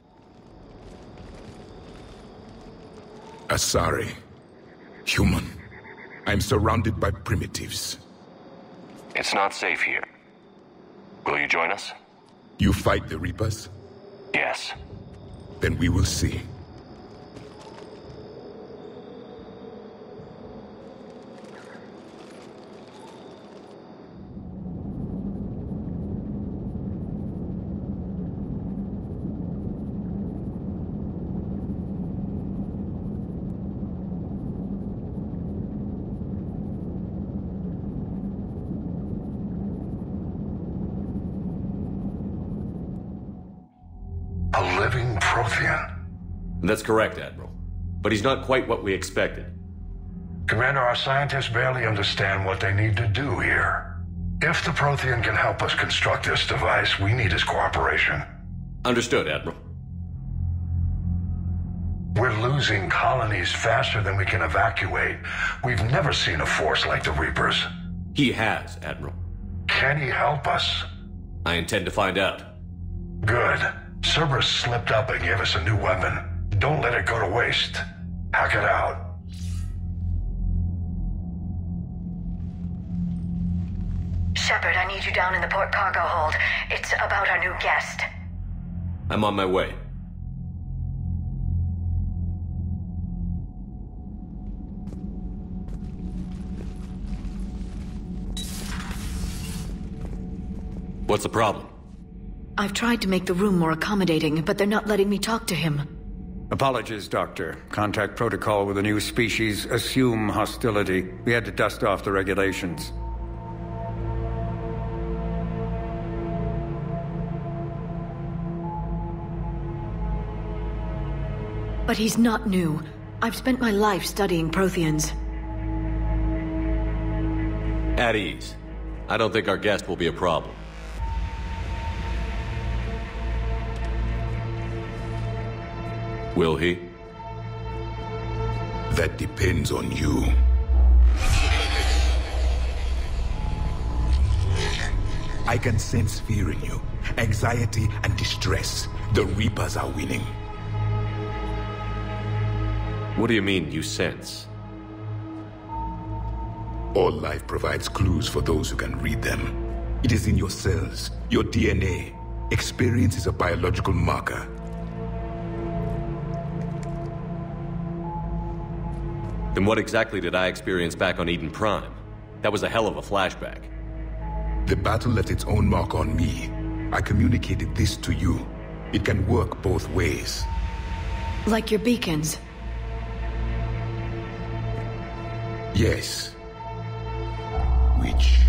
P: Asari. Human. I'm surrounded by primitives.
O: It's not safe here. Will you join us?
P: You fight the Reapers?
O: Yes.
P: Then we will see.
U: A living Prothean?
D: That's correct, Admiral. But he's not quite what we expected.
U: Commander, our scientists barely understand what they need to do here. If the Prothean can help us construct this device, we need his cooperation.
D: Understood, Admiral.
U: We're losing colonies faster than we can evacuate. We've never seen a force like the Reapers.
D: He has, Admiral.
U: Can he help us?
D: I intend to find out.
U: Good. Cerberus slipped up and gave us a new weapon. Don't let it go to waste. Hack it out.
V: Shepard, I need you down in the port cargo hold. It's about our new guest.
D: I'm on my way. What's the problem?
G: I've tried to make the room more accommodating, but they're not letting me talk to him.
B: Apologies, Doctor. Contact protocol with a new species. Assume hostility. We had to dust off the regulations.
G: But he's not new. I've spent my life studying Protheans.
D: At ease. I don't think our guest will be a problem. Will he?
P: That depends on you. I can sense fear in you, anxiety and distress. The Reapers are winning.
D: What do you mean, you sense?
P: All life provides clues for those who can read them. It is in your cells, your DNA. Experience is a biological marker.
D: Then what exactly did I experience back on Eden Prime? That was a hell of a flashback.
P: The battle left its own mark on me. I communicated this to you. It can work both ways.
G: Like your beacons?
P: Yes. Which...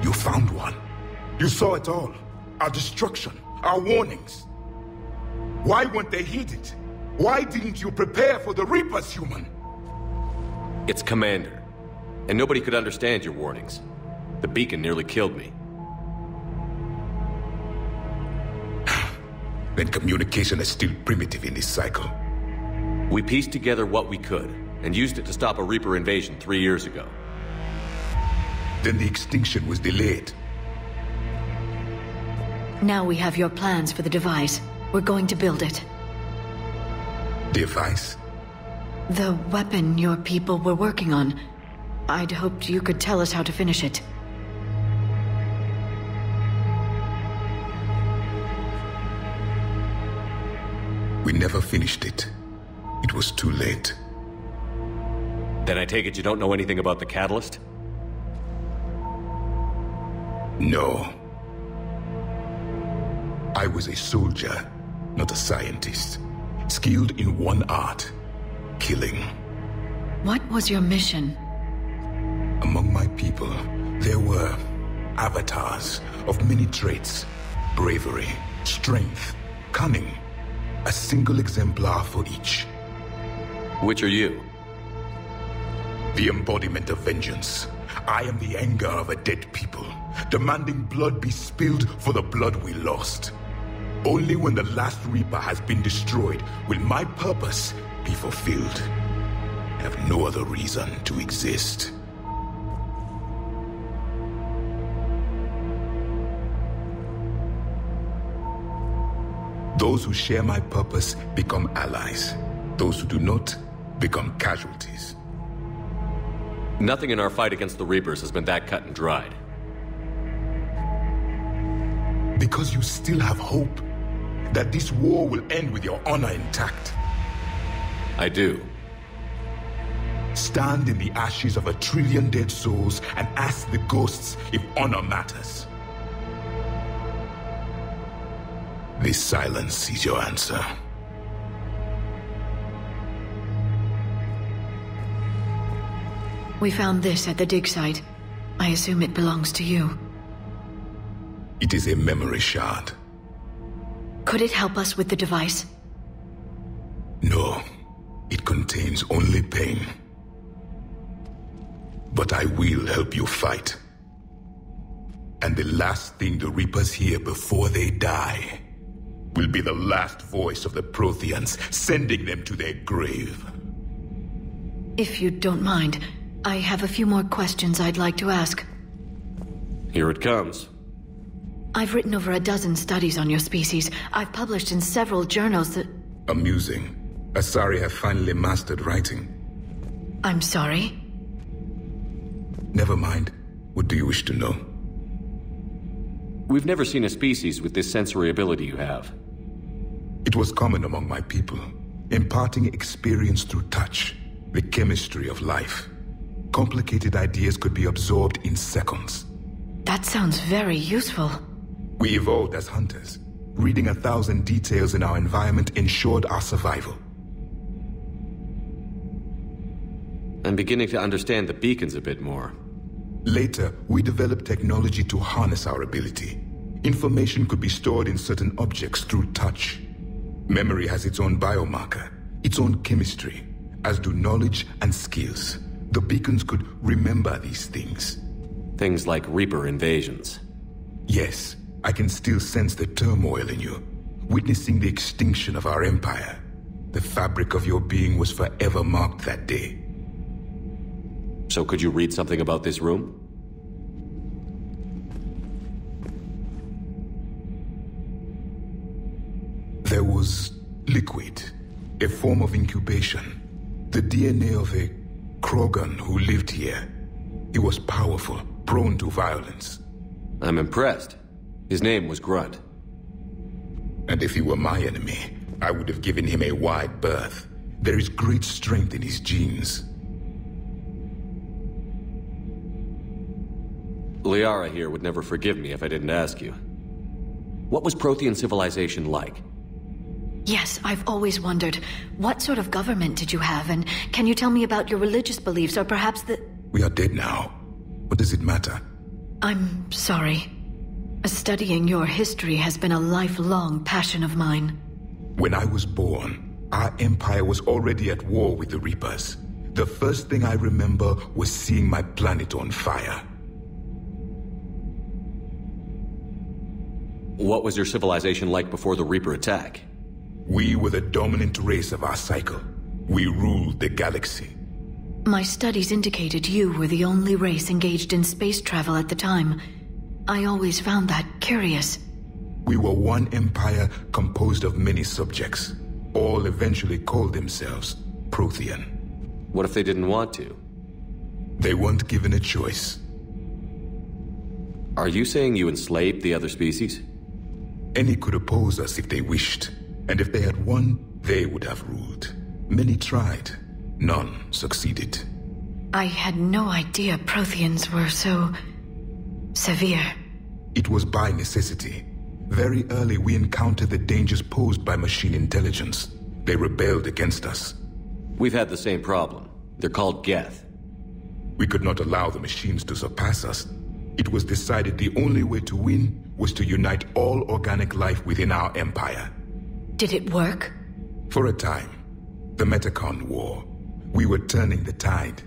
P: You found one. You saw it all. Our destruction, our warnings. Why weren't they heeded? Why didn't you prepare for the Reapers, human?
D: It's Commander. And nobody could understand your warnings. The beacon nearly killed me.
P: Then communication is still primitive in this cycle.
D: We pieced together what we could, and used it to stop a Reaper invasion 3 years ago.
P: Then the extinction was delayed.
G: Now we have your plans for the device. We're going to build it.
P: Device?
G: The weapon your people were working on. I'd hoped you could tell us how to finish it.
P: We never finished it. It was too late.
D: Then I take it you don't know anything about the catalyst?
P: No. I was a soldier, not a scientist. Skilled in one art, killing.
G: What was your mission?
P: Among my people, there were avatars of many traits. Bravery, strength, cunning. A single exemplar for each.
D: Which are you?
P: The embodiment of vengeance. I am the anger of a dead people, demanding blood be spilled for the blood we lost. Only when the last Reaper has been destroyed will my purpose be fulfilled. I have no other reason to exist. Those who share my purpose become allies. Those who do not become casualties.
D: Nothing in our fight against the Reapers has been that cut and dried.
P: Because you still have hope that this war will end with your honor intact.
D: I do.
P: Stand in the ashes of 1 trillion dead souls and ask the ghosts if honor matters. This silence is your answer.
G: We found this at the dig site. I assume it belongs to you.
P: It is a memory shard.
G: Could it help us with the device?
P: No. It contains only pain. But I will help you fight. And the last thing the Reapers hear before they die will be the last voice of the Protheans, sending them to their grave.
G: If you don't mind, I have a few more questions I'd like to ask.
D: Here it comes.
G: I've written over a dozen studies on your species. I've published in several journals that...
P: Amusing. Asari have finally mastered writing.
G: I'm sorry?
P: Never mind. What do you wish to know?
D: We've never seen a species with this sensory ability you have.
P: It was common among my people, imparting experience through touch. The chemistry of life. Complicated ideas could be absorbed in seconds.
G: That sounds very useful.
P: We evolved as hunters. Reading 1,000 details in our environment ensured our survival.
D: I'm beginning to understand the beacons a bit more.
P: Later, we developed technology to harness our ability. Information could be stored in certain objects through touch. Memory has its own biomarker, its own chemistry, as do knowledge and skills. The beacons could remember these things.
D: Things like Reaper invasions.
P: Yes, I can still sense the turmoil in you, witnessing the extinction of our empire. The fabric of your being was forever marked that day.
D: So could you read something about this room?
P: There was liquid, a form of incubation. The DNA of a Krogan who lived here. He was powerful, prone to violence.
D: I'm impressed. His name was Grunt.
P: And if he were my enemy, I would have given him a wide berth. There is great strength in his genes.
D: Liara here would never forgive me if I didn't ask you. What was Prothean civilization like?
G: Yes, I've always wondered, what sort of government did you have, and can you tell me about your religious beliefs, or perhaps the...
P: We are dead now. What does it matter?
G: I'm sorry. Studying your history has been a lifelong passion of mine.
P: When I was born, our empire was already at war with the Reapers. The first thing I remember was seeing my planet on fire.
D: What was your civilization like before the Reaper attack?
P: We were the dominant race of our cycle. We ruled the galaxy.
G: My studies indicated you were the only race engaged in space travel at the time. I always found that curious.
P: We were one empire composed of many subjects. All eventually called themselves Prothean.
D: What if they didn't want to?
P: They weren't given a choice.
D: Are you saying you enslaved the other species?
P: Any could oppose us if they wished. And if they had won, they would have ruled. Many tried. None succeeded.
G: I had no idea Protheans were so... severe.
P: It was by necessity. Very early we encountered the dangers posed by machine intelligence. They rebelled against us.
D: We've had the same problem. They're called Geth.
P: We could not allow the machines to surpass us. It was decided the only way to win was to unite all organic life within our empire.
G: Did it work?
P: For a time. The Metacon War. We were turning the tide.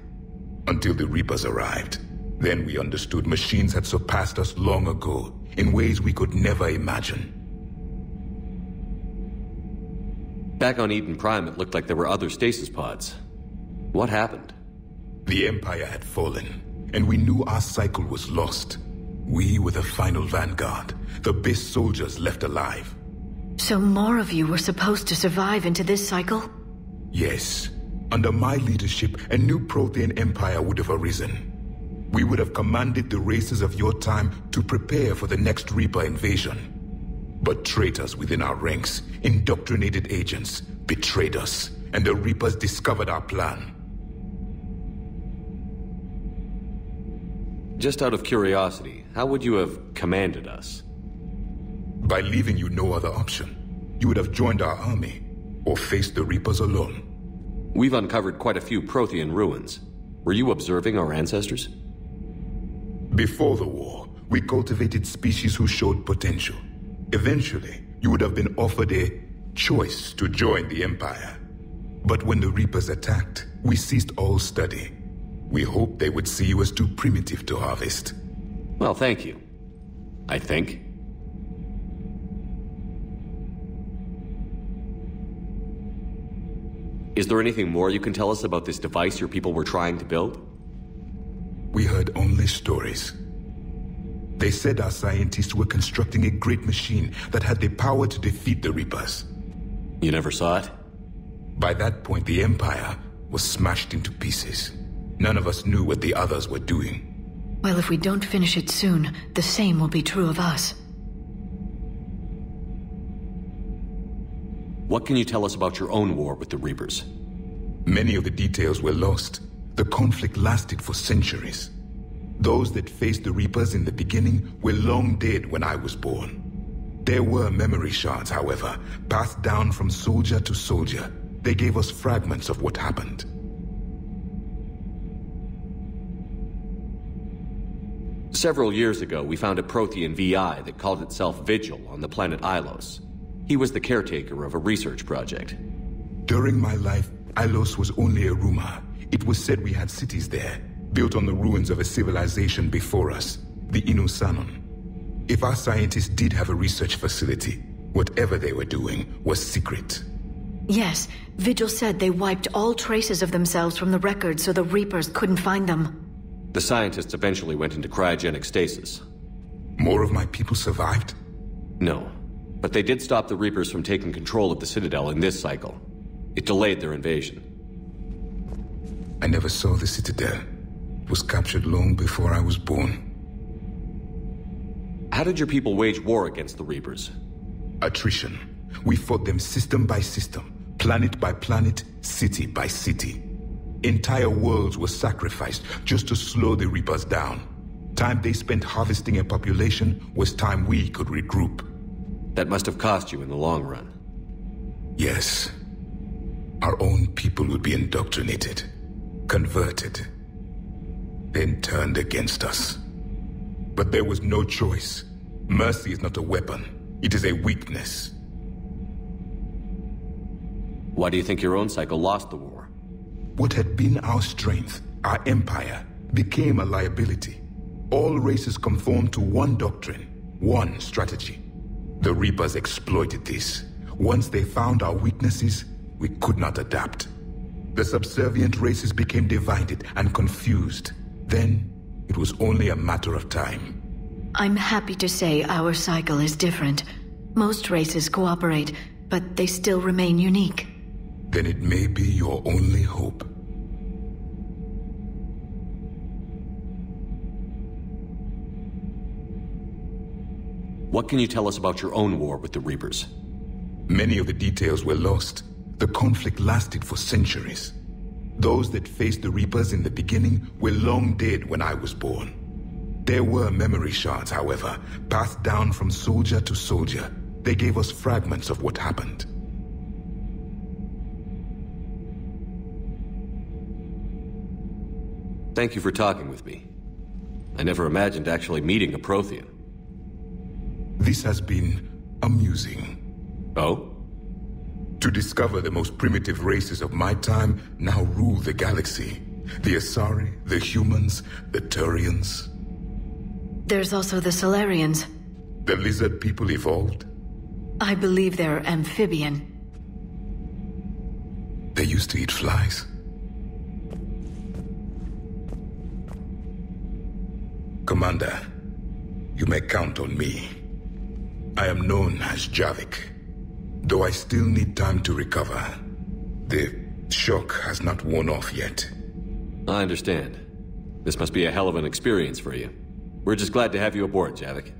P: Until the Reapers arrived. Then we understood machines had surpassed us long ago, in ways we could never imagine.
D: Back on Eden Prime, it looked like there were other stasis pods. What happened?
P: The Empire had fallen, and we knew our cycle was lost. We were the final vanguard, the best soldiers left alive.
G: So more of you were supposed to survive into this cycle?
P: Yes. Under my leadership, a new Prothean empire would have arisen. We would have commanded the races of your time to prepare for the next Reaper invasion. But traitors within our ranks, indoctrinated agents, betrayed us, and the Reapers discovered our plan.
D: Just out of curiosity, how would you have commanded us?
P: By leaving you no other option. You would have joined our army, or faced the Reapers alone.
D: We've uncovered quite a few Prothean ruins. Were you observing our ancestors?
P: Before the war, we cultivated species who showed potential. Eventually, you would have been offered a choice to join the Empire. But when the Reapers attacked, we ceased all study. We hoped they would see you as too primitive to harvest.
D: Well, thank you. I think. Is there anything more you can tell us about this device your people were trying to build?
P: We heard only stories. They said our scientists were constructing a great machine that had the power to defeat the Reapers.
D: You never saw it?
P: By that point, the Empire was smashed into pieces. None of us knew what the others were doing.
G: Well, if we don't finish it soon, the same will be true of us.
D: What can you tell us about your own war with the Reapers?
P: Many of the details were lost. The conflict lasted for centuries. Those that faced the Reapers in the beginning were long dead when I was born. There were memory shards, however, passed down from soldier to soldier. They gave us fragments of what happened.
D: Several years ago, we found a Prothean VI that called itself Vigil on the planet Ilos. He was the caretaker of a research project.
P: During my life, Ilos was only a rumor. It was said we had cities there, built on the ruins of a civilization before us, the Inusanon. If our scientists did have a research facility, whatever they were doing was secret.
G: Yes, Vigil said they wiped all traces of themselves from the records so the Reapers couldn't find them.
D: The scientists eventually went into cryogenic stasis.
P: More of my people survived?
D: No, but they did stop the Reapers from taking control of the Citadel in this cycle. It delayed their invasion.
P: I never saw the Citadel. It was captured long before I was born.
D: How did your people wage war against the Reapers?
P: Attrition. We fought them system by system, planet by planet, city by city. Entire worlds were sacrificed just to slow the Reapers down. Time they spent harvesting a population was time we could regroup.
D: That must have cost you in the long run.
P: Yes. Our own people would be indoctrinated, converted, then turned against us. But there was no choice. Mercy is not a weapon. It is a weakness.
D: Why do you think your own cycle lost the war?
P: What had been our strength, our empire, became a liability. All races conformed to one doctrine, one strategy. The Reapers exploited this. Once they found our weaknesses, we could not adapt. The subservient races became divided and confused. Then, it was only a matter of time.
G: I'm happy to say our cycle is different. Most races cooperate, but they still remain unique.
P: Then it may be your only hope.
D: What can you tell us about your own war with the Reapers?
P: Many of the details were lost. The conflict lasted for centuries. Those that faced the Reapers in the beginning were long dead when I was born. There were memory shards, however, passed down from soldier to soldier. They gave us fragments of what happened.
D: Thank you for talking with me. I never imagined actually meeting a Prothean.
P: This has been amusing.
D: Oh?
P: To discover the most primitive races of my time now rule the galaxy. The Asari, the humans, the Turians.
G: There's also the Solarians.
P: The lizard people evolved?
G: I believe they're amphibian.
P: They used to eat flies. Commander, you may count on me. I am known as Javik, though I still need time to recover. The shock has not worn off yet.
D: I understand. This must be a hell of an experience for you. We're just glad to have you aboard, Javik.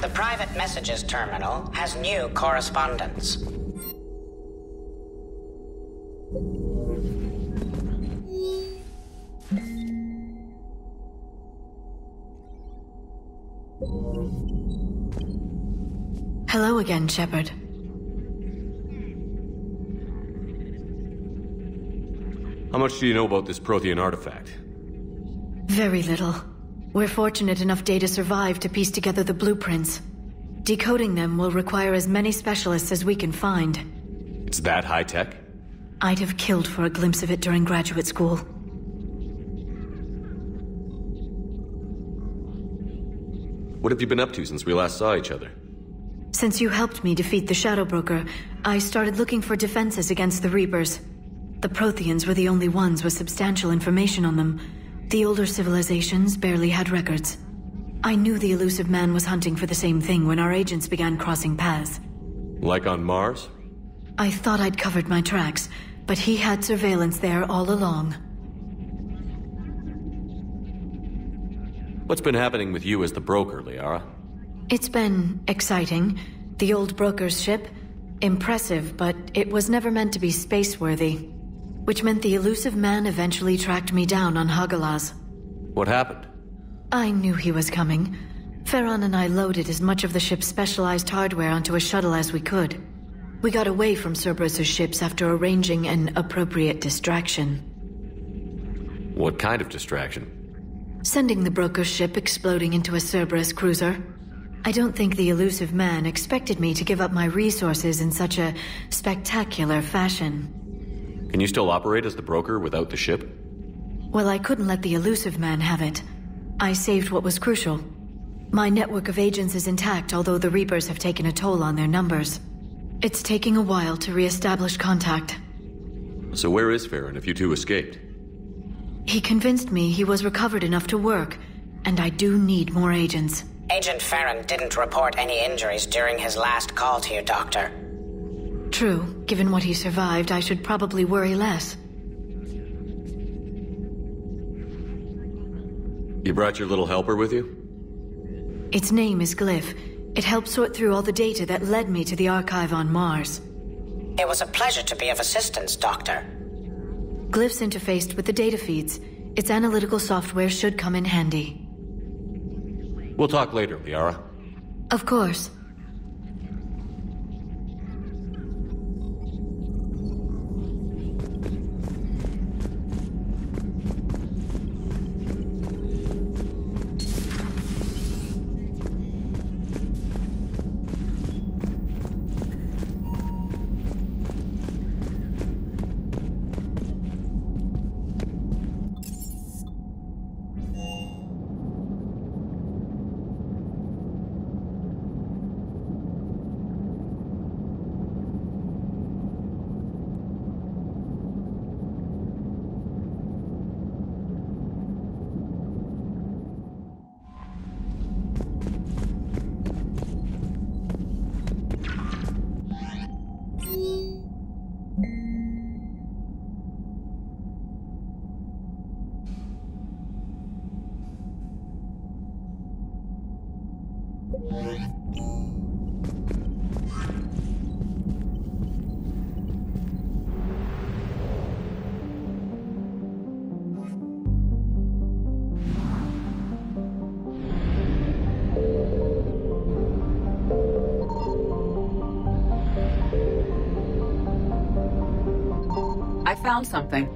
A: The private messages terminal has new correspondence.
G: Hello again, Shepard.
D: How much do you know about this Prothean artifact?
G: Very little. We're fortunate enough Data survived to piece together the blueprints. Decoding them will require as many specialists as we can find.
D: It's that high-tech?
G: I'd have killed for a glimpse of it during graduate school.
D: What have you been up to since we last saw each other?
G: Since you helped me defeat the Shadow Broker, I started looking for defenses against the Reapers. The Protheans were the only ones with substantial information on them. The older civilizations barely had records. I knew the elusive man was hunting for the same thing when our agents began crossing paths.
D: Like on Mars?
G: I thought I'd covered my tracks, but he had surveillance there all along.
D: What's been happening with you as the broker, Liara?
G: It's been exciting. The old broker's ship, impressive, but it was never meant to be space-worthy. Which meant the elusive man eventually tracked me down on Hagalaz.
D: What happened?
G: I knew he was coming. Farron and I loaded as much of the ship's specialized hardware onto a shuttle as we could. We got away from Cerberus' ships after arranging an appropriate distraction.
D: What kind of distraction?
G: Sending the broker's ship exploding into a Cerberus cruiser. I don't think the elusive man expected me to give up my resources in such a spectacular fashion.
D: Can you still operate as the broker without the ship?
G: Well, I couldn't let the elusive man have it. I saved what was crucial. My network of agents is intact, although the Reapers have taken a toll on their numbers. It's taking a while to re-establish contact.
D: So where is Farron if you two escaped?
G: He convinced me he was recovered enough to work, and I do need more agents.
A: Agent Farron didn't report any injuries during his last call to you, Doctor.
G: True. Given what he survived, I should probably worry less.
D: You brought your little helper with you?
G: Its name is Glyph. It helped sort through all the data that led me to the archive on Mars.
A: It was a pleasure to be of assistance, Doctor.
G: Glyph's interfaced with the data feeds. Its analytical software should come in handy.
D: We'll talk later, Liara.
G: Of course.
C: I found something.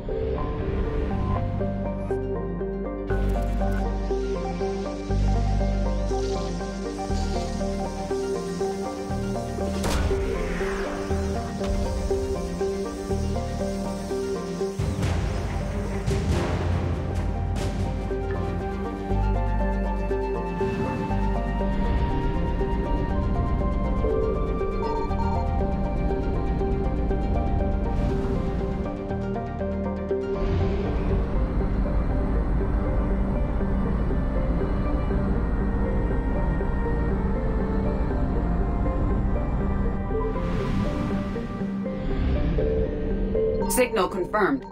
C: Signal confirmed.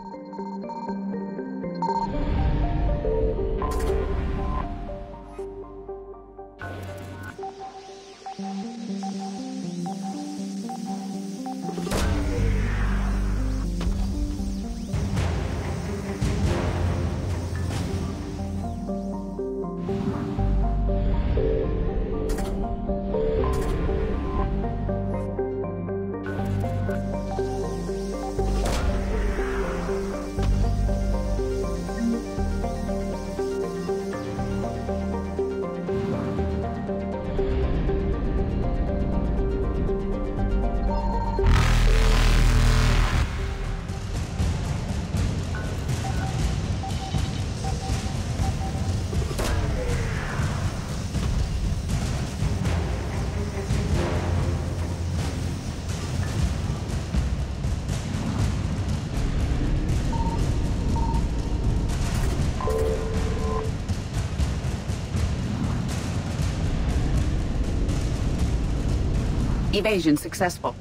C: Evasion successful.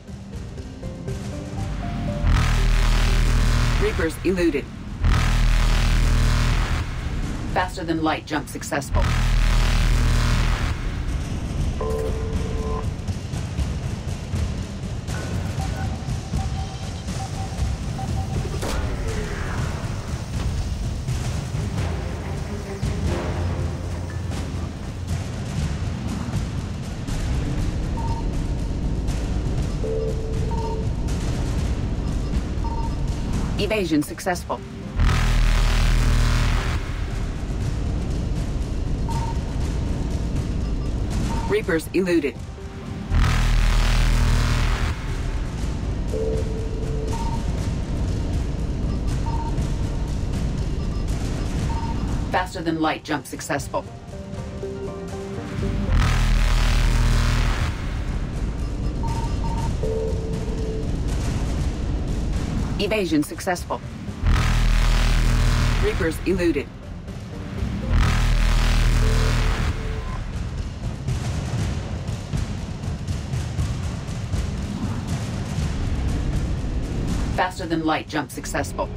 C: Reapers eluded. Faster than light jump successful. Evasion successful. Reapers eluded. Faster than light jump successful. Evasion successful. Reapers eluded. Faster than light jump successful.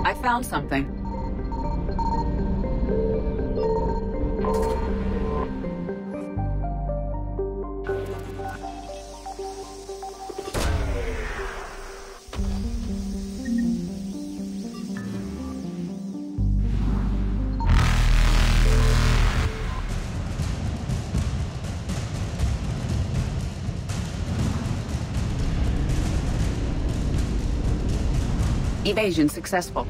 C: I found something. Evasion successful.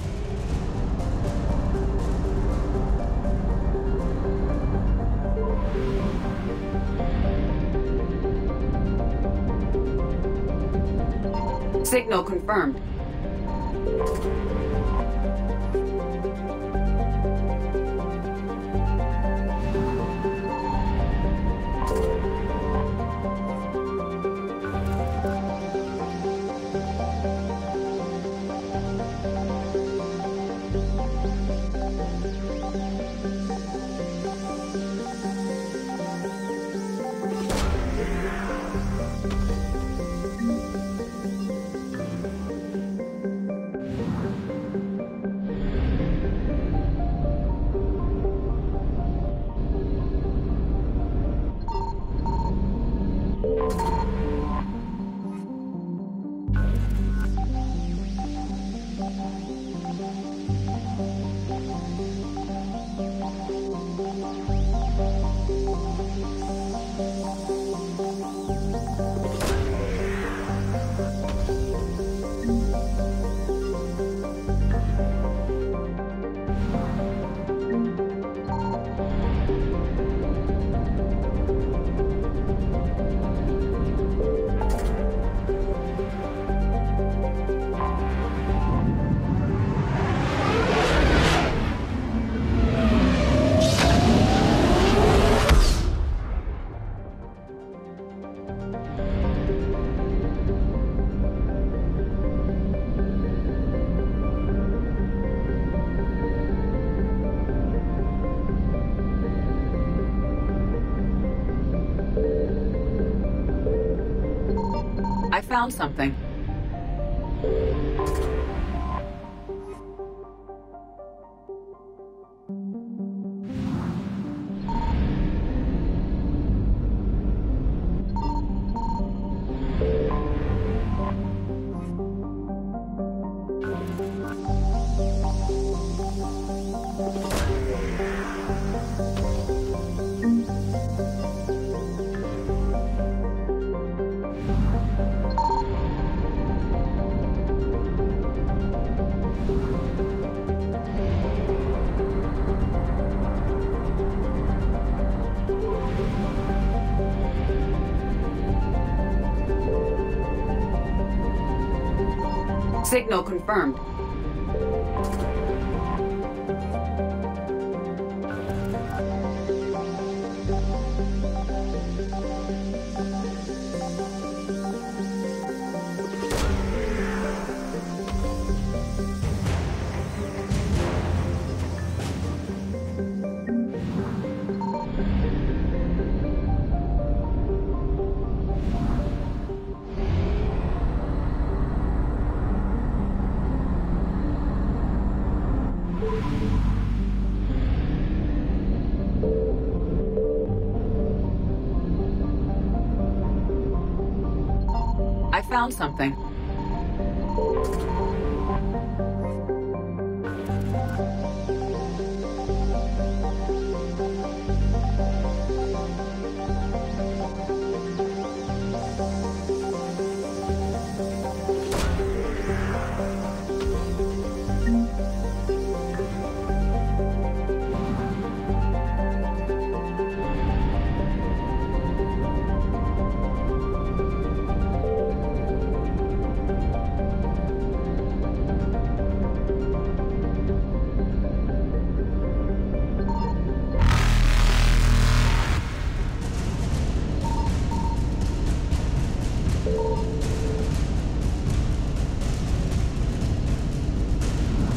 C: Signal confirmed. I found something. Signal confirmed. I found something.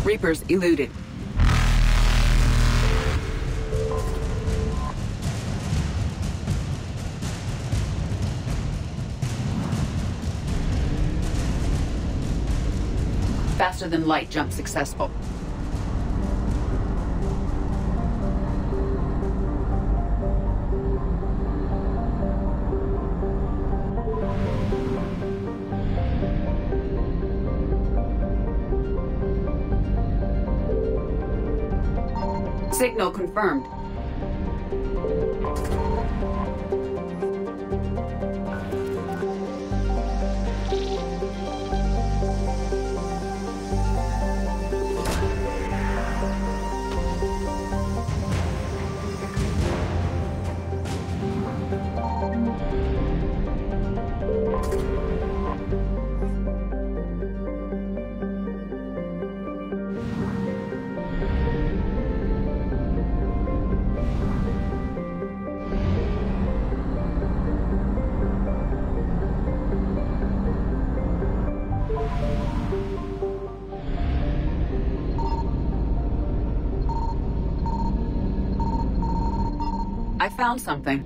C: Reapers eluded. Faster than light jump successful. Signal confirmed. I found something.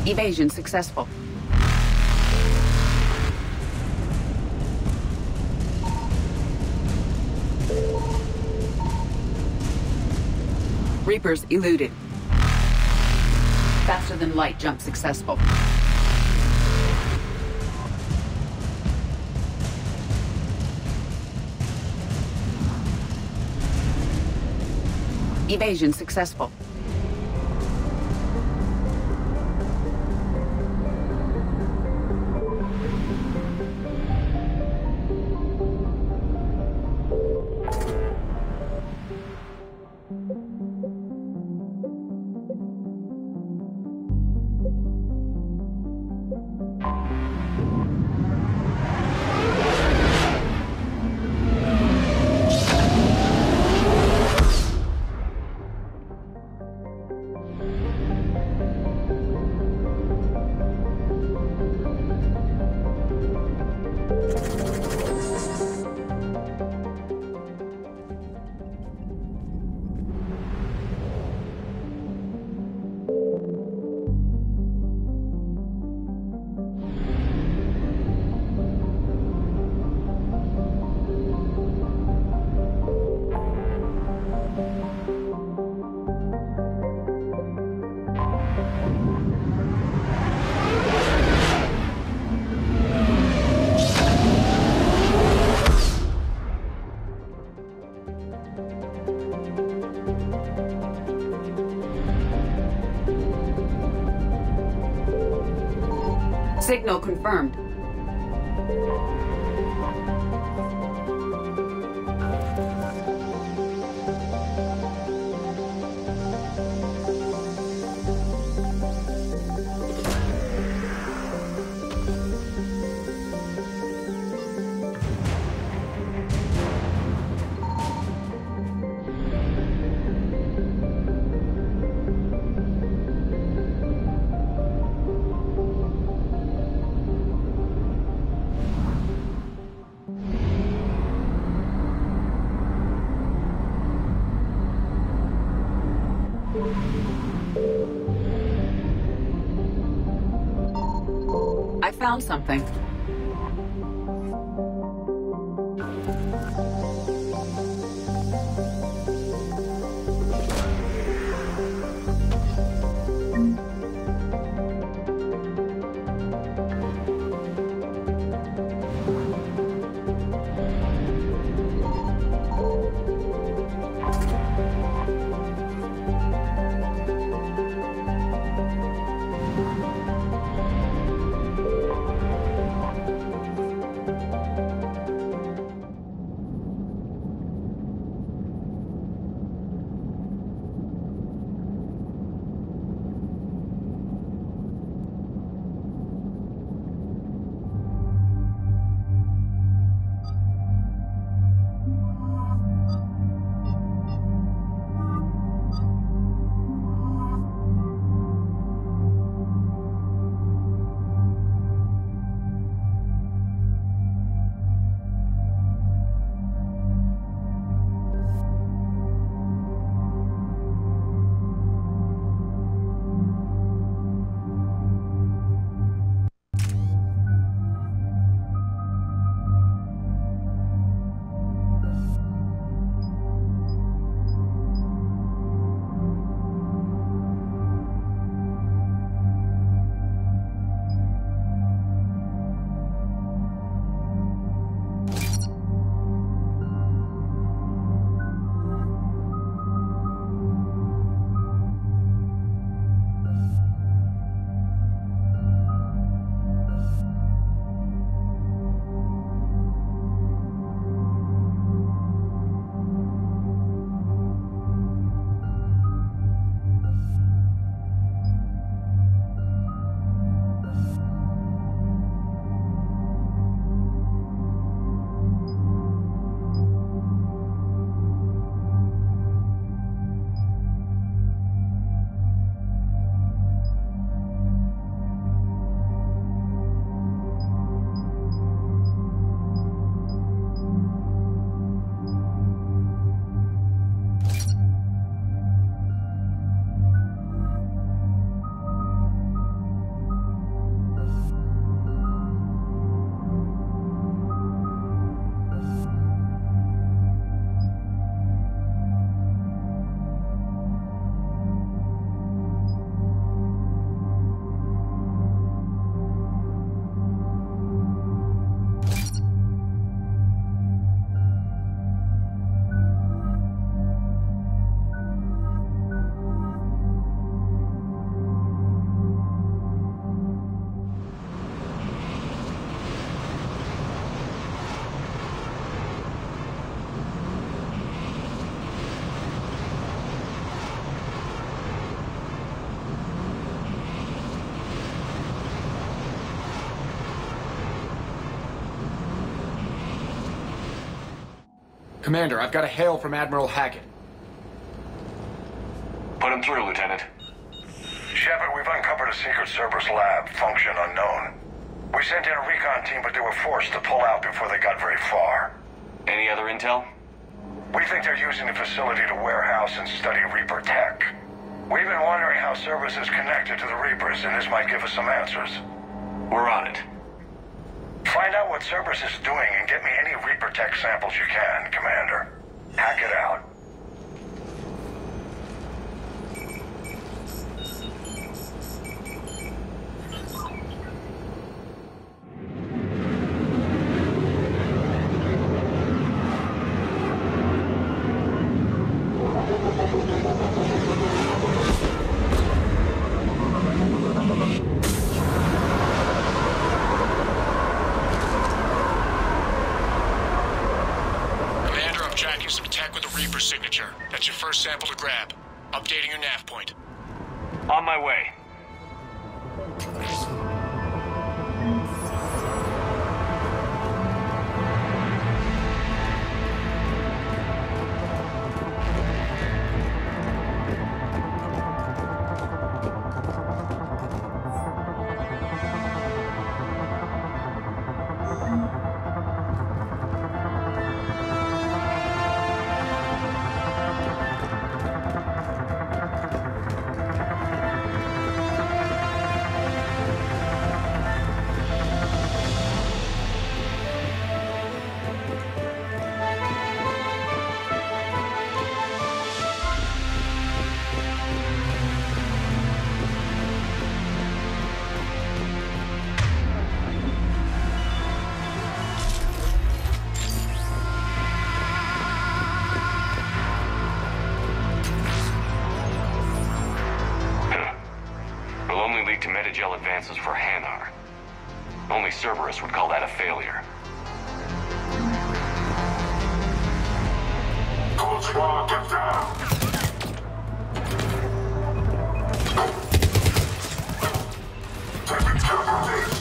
C: Evasion successful. Reapers eluded. Faster than light jump successful. Evasion successful. Signal confirmed. I found something.
L: Commander, I've got a hail from Admiral Hackett.
T: Put him through, Lieutenant. Shepard, we've uncovered a secret Cerberus lab, function unknown. We sent in a recon team, but they were forced to pull out before they got very far.
D: Any other intel?
T: We think they're using the facility to warehouse and study Reaper tech. We've been wondering how Cerberus is connected to the Reapers, and this might give us some answers.
D: We're on it.
T: Find out what Cerberus is doing and get me any Reaper tech samples you can, Commander. Hack it out.
E: signature. That's your first sample to grab. Updating your nav point.
F: On my way. Metagel advances for Hanar. Only Cerberus would call that a failure.
R: Cold Squad, get down! Taking casualties!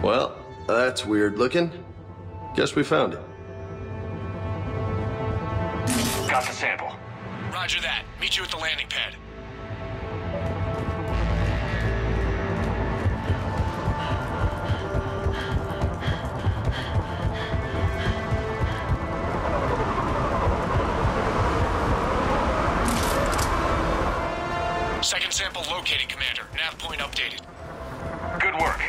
N: Well, that's weird looking. Guess we found it.
F: Got the sample.
E: Roger that. Meet you at the landing pad. Second sample located, Commander. Nav point updated.
F: Good work.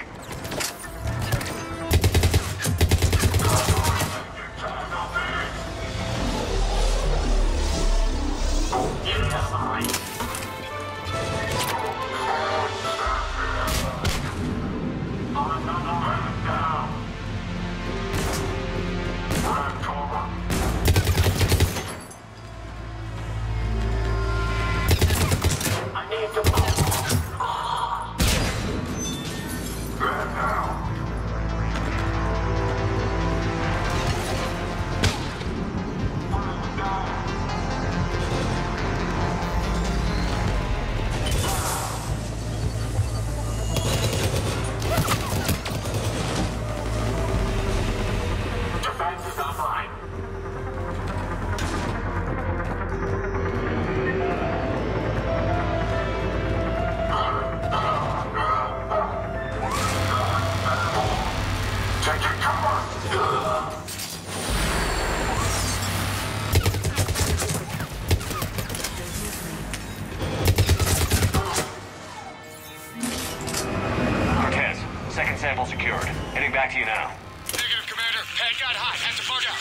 F: Sample secured. Heading back to you now.
E: Negative, Commander. Pad got hot. Had to bug out.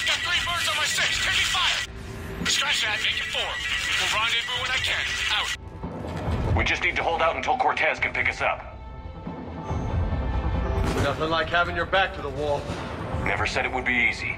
E: Got 3 birds on my 6. Taking fire. Scratch that. Make it 4. We'll rendezvous when I can. Out.
F: We just need to hold out until Cortez can pick us up.
M: Nothing like having your back to the wall.
F: Never said it would be easy.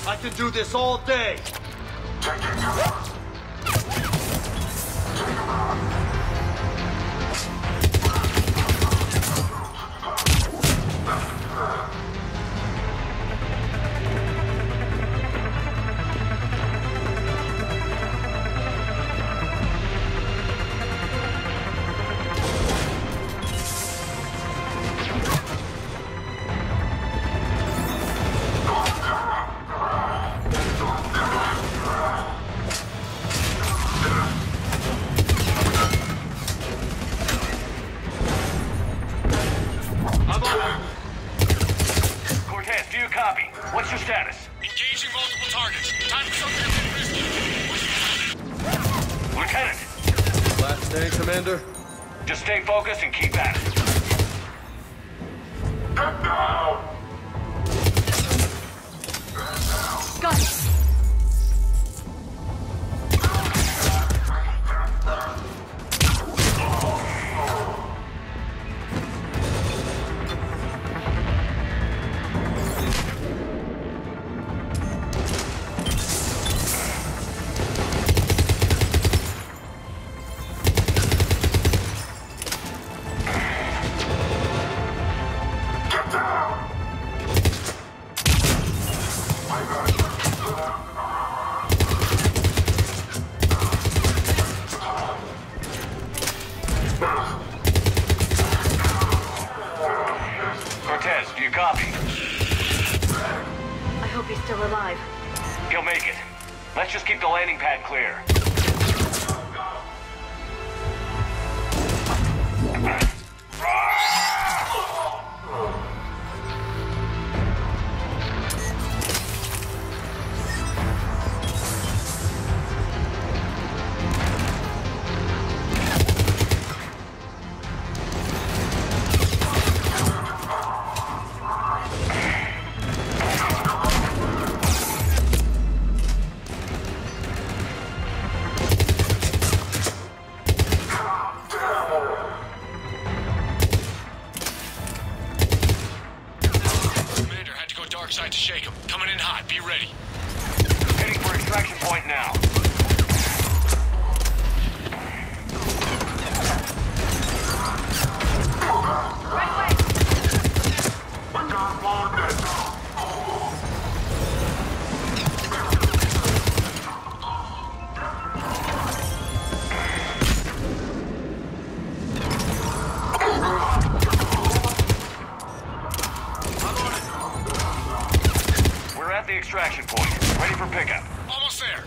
M: I can do this all day. saying, Commander?
F: Just stay focused and keep at it.
R: Get down!
S: Got it.
F: Clear.
E: Side to shake him. Coming in hot. Be ready.
F: Heading for extraction point now.
S: Right away.
R: We got wounded.
F: At the extraction point. Ready for pickup.
E: Almost there.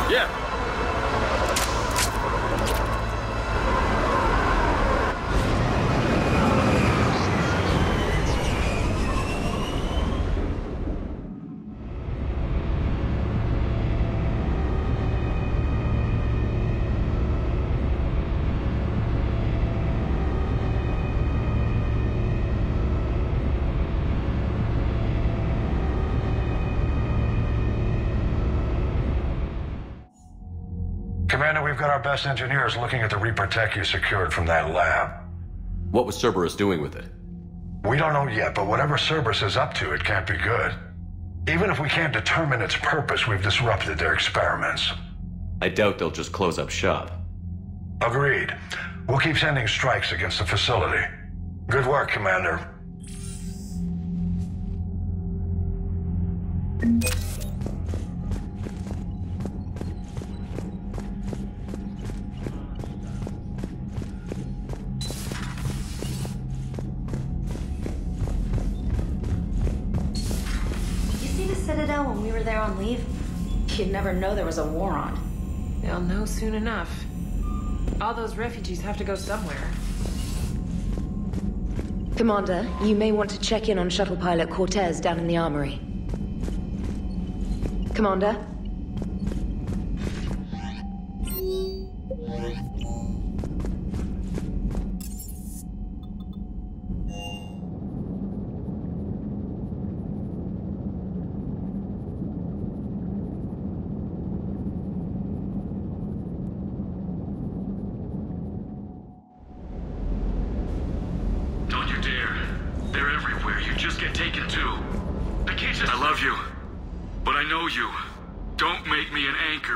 M: Yeah.
U: Commander, we've got our best engineers looking at the Reaper tech you secured from that lab.
D: What was Cerberus doing with it?
U: We don't know yet, but whatever Cerberus is up to, it can't be good. Even if we can't determine its purpose, we've disrupted their experiments.
D: I doubt they'll just close up shop.
U: Agreed. We'll keep sending strikes against the facility. Good work, Commander.
H: Citadel when we were there on leave? You'd never know there was a war on.
J: They'll know soon enough. All those refugees have to go somewhere.
H: Commander, you may want to check in on shuttle pilot Cortez down in the armory. Commander?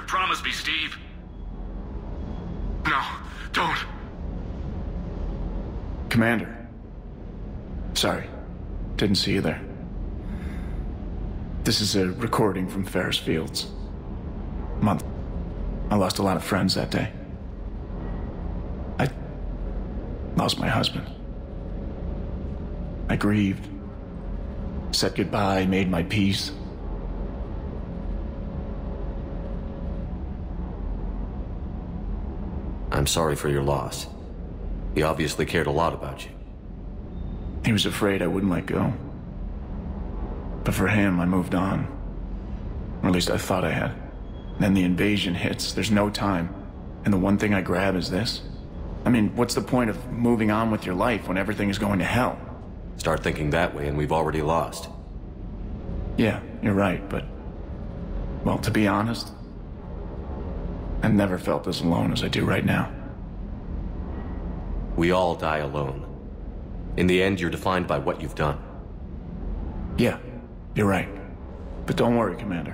E: Promise me, Steve. No, don't.
L: Commander. Sorry, didn't see you there. This is a recording from Ferris Fields. Month. I lost a lot of friends that day. I lost my husband. I grieved. Said goodbye, made my peace.
D: I'm sorry for your loss. He obviously cared a lot about you.
L: He was afraid I wouldn't let go. But for him, I moved on. Or at least I thought I had. Then the invasion hits, there's no time. And the one thing I grab is this. I mean, what's the point of moving on with your life when everything is going to hell?
D: Start thinking that way and we've already lost.
L: Yeah, you're right, but... well, to be honest, I've never felt as alone as I do right now.
D: We all die alone. In the end, you're defined by what you've done.
L: Yeah, you're right. But don't worry, Commander.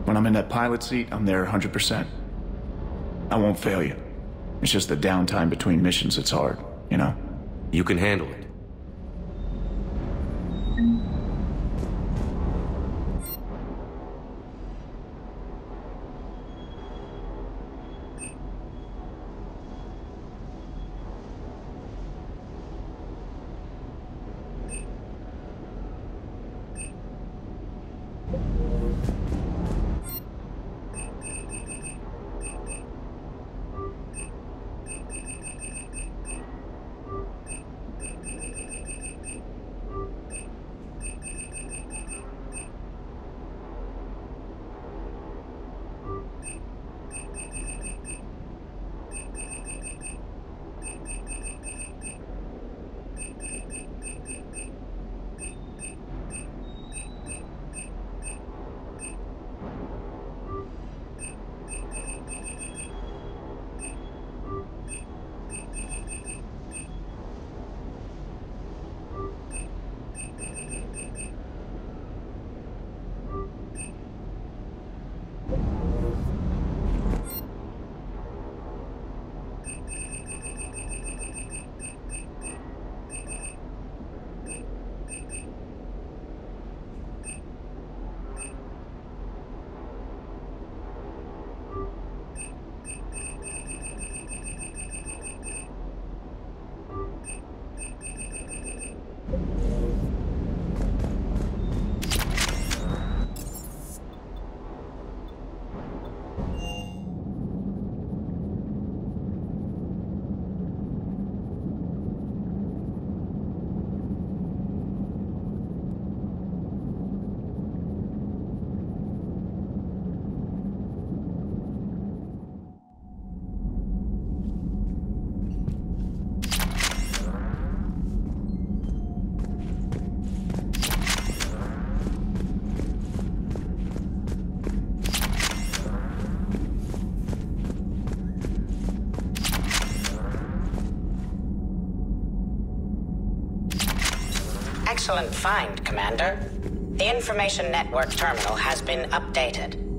L: When I'm in that pilot seat, I'm there 100%. I won't fail you. It's just the downtime between missions that's hard, you know?
D: You can handle it.
A: Excellent find, Commander. The information network terminal has been updated.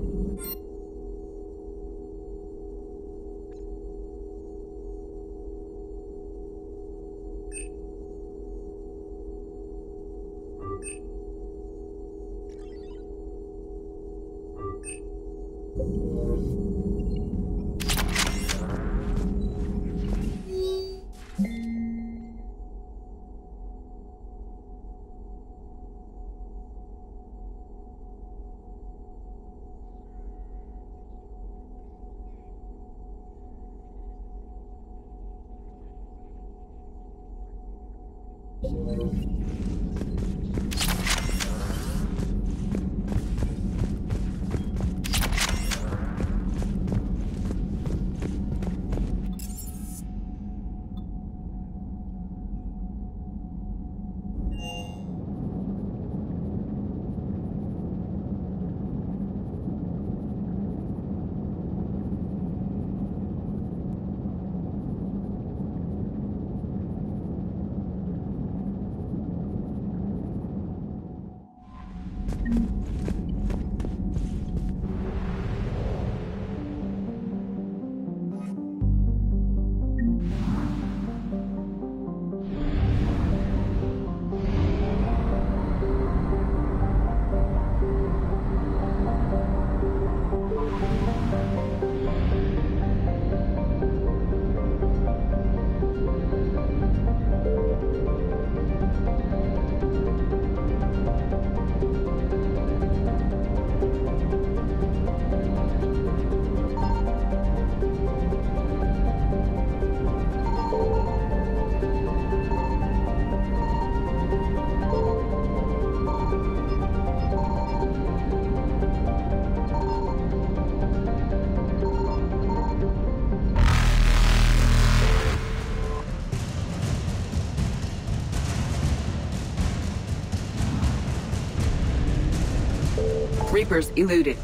C: Reapers eluded.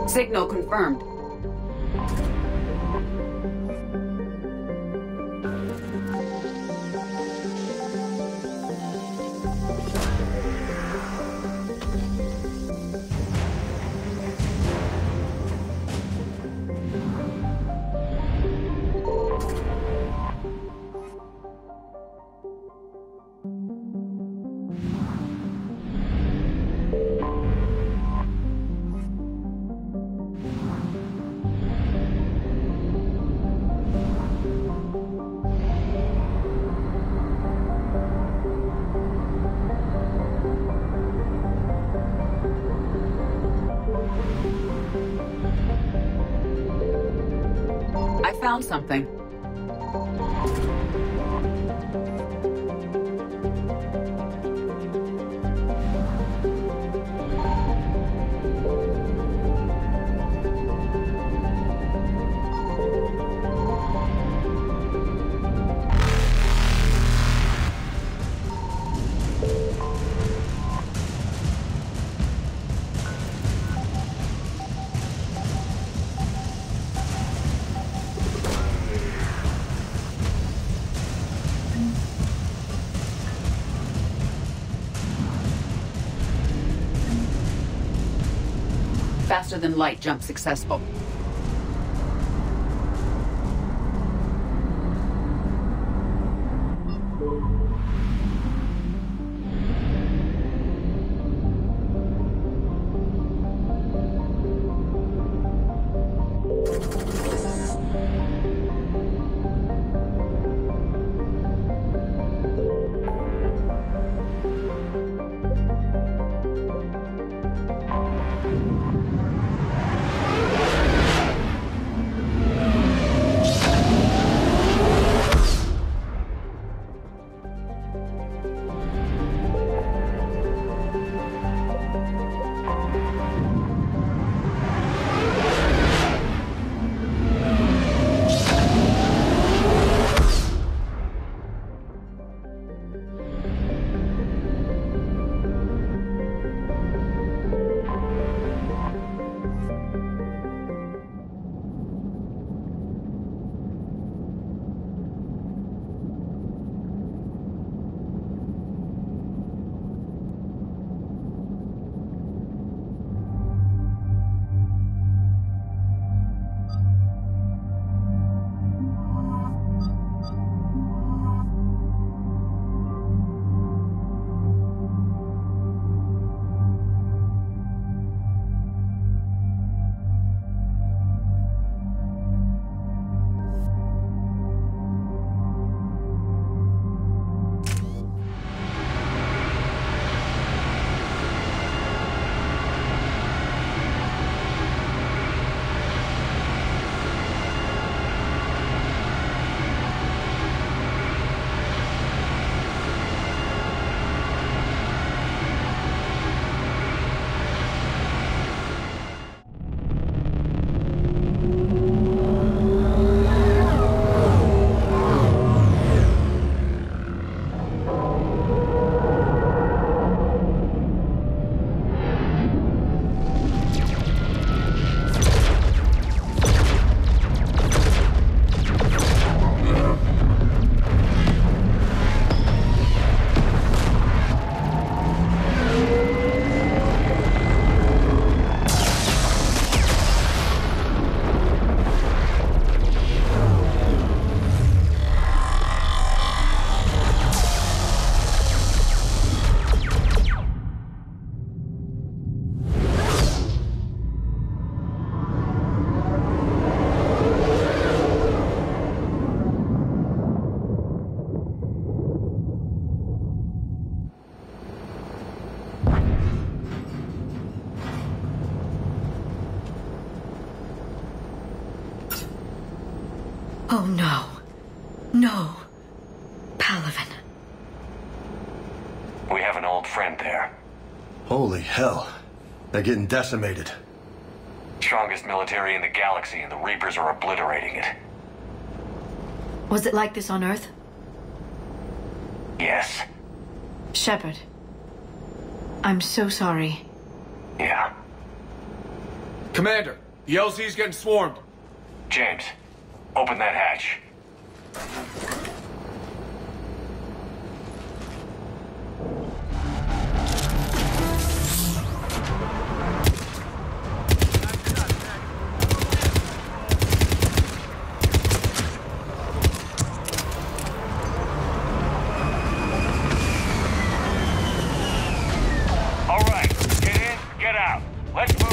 C: Signal confirmed. Found something. Faster than light jump successful.
G: Oh no. No. Palaven.
F: We have an old friend there.
N: Holy hell. They're getting decimated.
F: Strongest military in the galaxy, and the Reapers are obliterating it.
G: Was it like this on Earth?
F: Yes.
G: Shepard. I'm so sorry.
F: Yeah.
L: Commander, the LZ's getting swarmed.
F: James, open that hatch. All right, get in, get out. Let's move.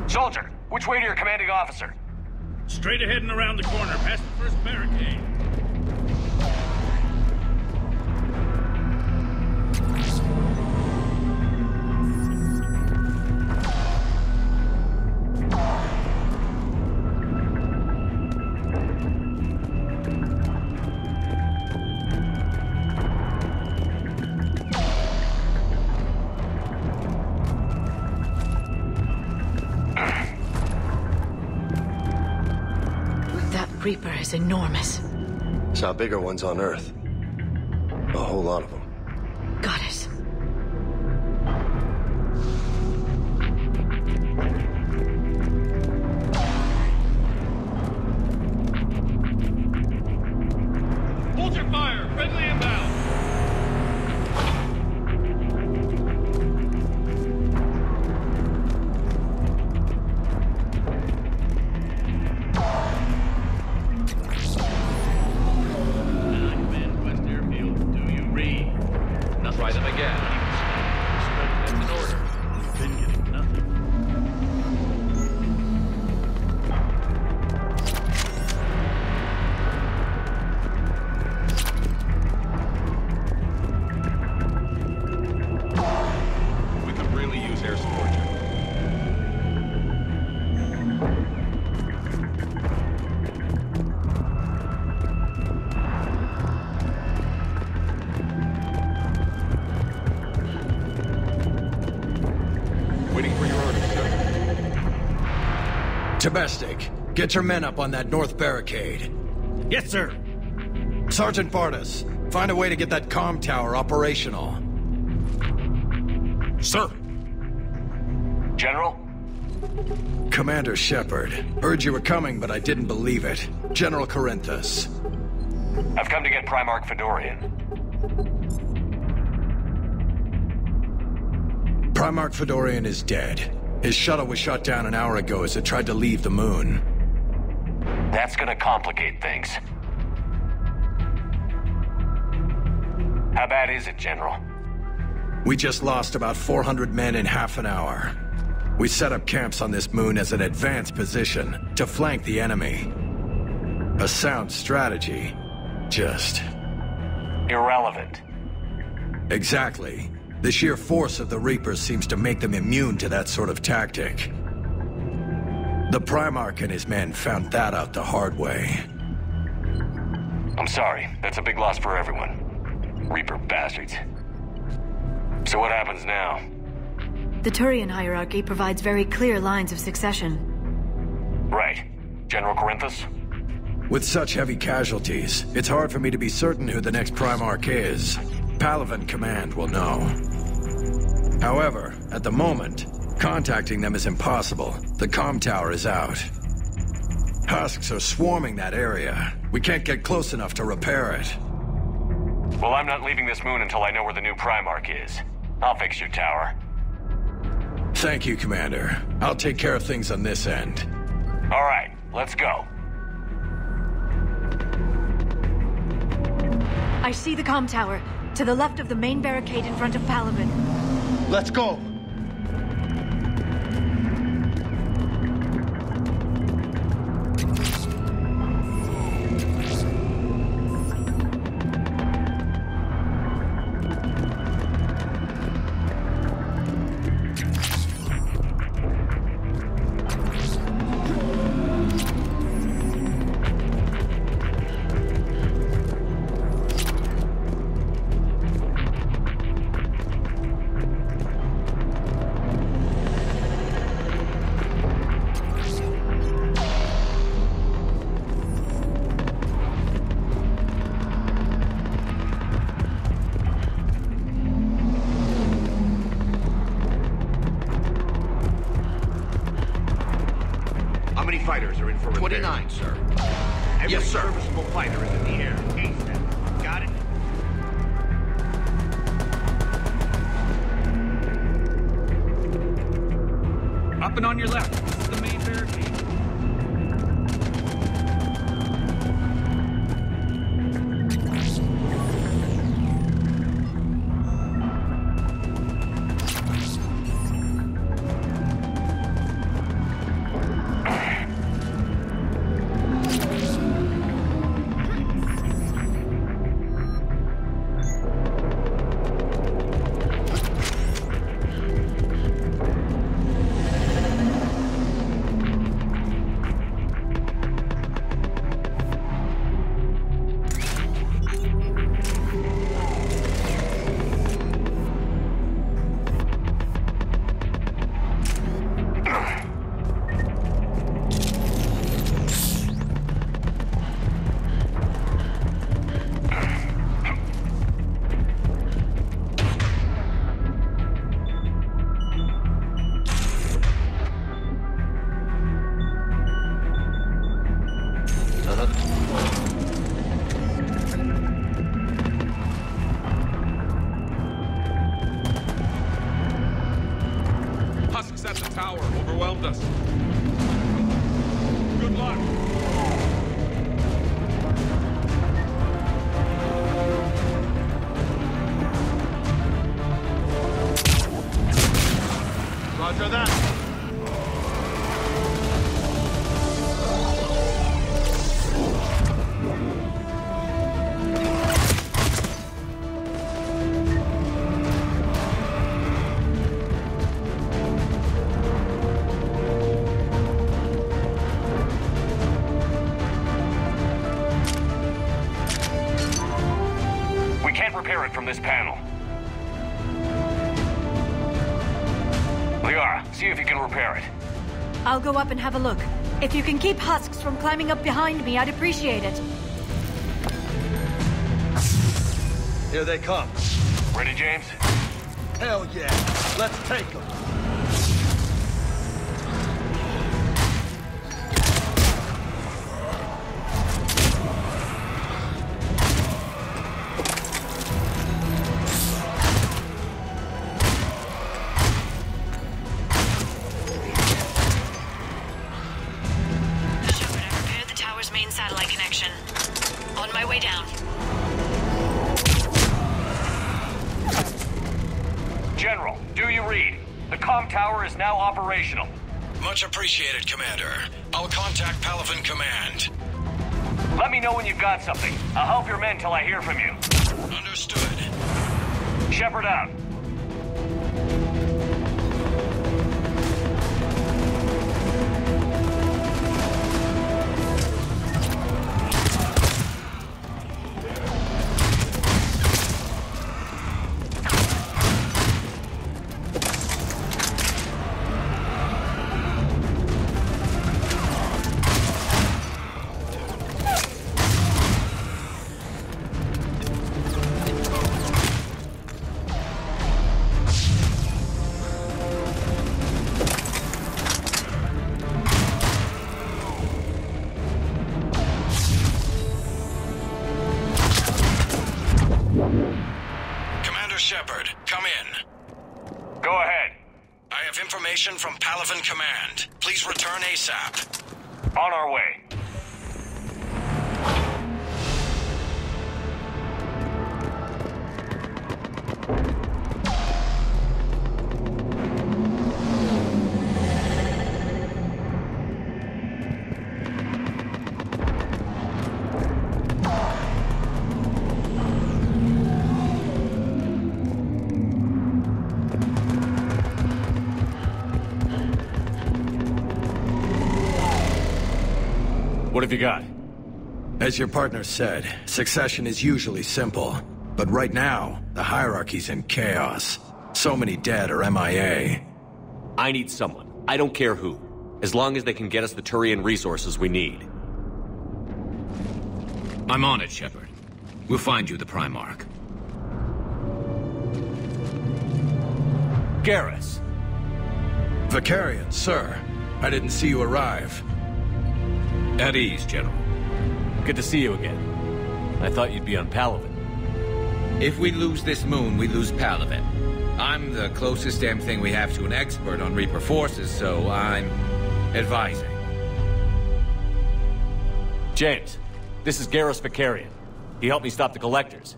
F: Soldier, which way to your commanding officer?
I: Straight ahead and around the corner, past the first barricade.
G: Reaper is enormous.
N: Saw bigger ones on Earth. A whole lot of them.
G: Goddess.
I: Hold your fire! Friendly inbound!
K: Try them again. That's an order. We've been getting nothing. We could really use air support.
W: Domestic, get your men up on that north barricade.
I: Yes, sir.
W: Sergeant Vardas, find a way to get that comm tower operational.
I: Sir.
F: General?
W: Commander Shepard. Heard you were coming, but I didn't believe it. General Corinthus.
F: I've come to get Primarch Fedorian.
W: Primarch Fedorian is dead. His shuttle was shot down an hour ago as it tried to leave the moon.
F: That's gonna complicate things. How bad is it, General?
W: We just lost about 400 men in half an hour. We set up camps on this moon as an advanced position to flank the enemy. A sound strategy. Just...
F: irrelevant.
W: Exactly. The sheer force of the Reapers seems to make them immune to that sort of tactic. The Primarch and his men found that out the hard way.
F: I'm sorry. That's a big loss for everyone. Reaper bastards. So what happens now?
G: The Turian hierarchy provides very clear lines of succession.
F: Right. General Corinthus?
W: With such heavy casualties, it's hard for me to be certain who the next Primarch is. Palaven Command will know. However, at the moment, contacting them is impossible. The comm tower is out. Husks are swarming that area. We can't get close enough to repair it.
F: Well, I'm not leaving this moon until I know where the new Primarch is. I'll fix your tower.
W: Thank you, Commander. I'll take care of things on this end.
F: All right, let's go.
G: I see the comm tower, to the left of the main barricade in front of Palaven.
N: Let's go!
O: Fighters are in for repair.
Q: 29, sir.
O: Every
Q: Yes, sir.
O: serviceable fighter is in the air. ASAP. Got it?
I: Up and on your left. This is the main barricade.
F: From this panel. Liara, see if you can repair it.
S: I'll go up and have a look. If you can keep husks from climbing up behind me, I'd appreciate it.
N: Here they come.
F: Ready, James?
N: Hell yeah. Let's take them.
F: Operational.
W: Much appreciated, Commander. I'll contact Palaven Command.
F: Let me know when you've got something. I'll help your men till I hear from you.
W: Understood.
F: Shepard out.
W: Shepard, come in.
F: Go ahead.
W: I have information from Palaven Command. Please return ASAP.
F: On our way.
K: What have you got?
W: As your partner said, succession is usually simple. But right now, the hierarchy's in chaos. So many dead or MIA.
D: I need someone. I don't care who. As long as they can get us the Turian resources we need.
B: I'm on it, Shepard. We'll find you the Primarch.
D: Garrus!
W: Vicarian, sir. I didn't see you arrive.
B: At ease, General.
D: Good to see you again. I thought you'd be on Palaven.
B: If we lose this moon, we lose Palaven. I'm the closest damn thing we have to an expert on Reaper forces, so I'm advising.
D: James, this is Garrus Vicarian. He helped me stop the Collectors.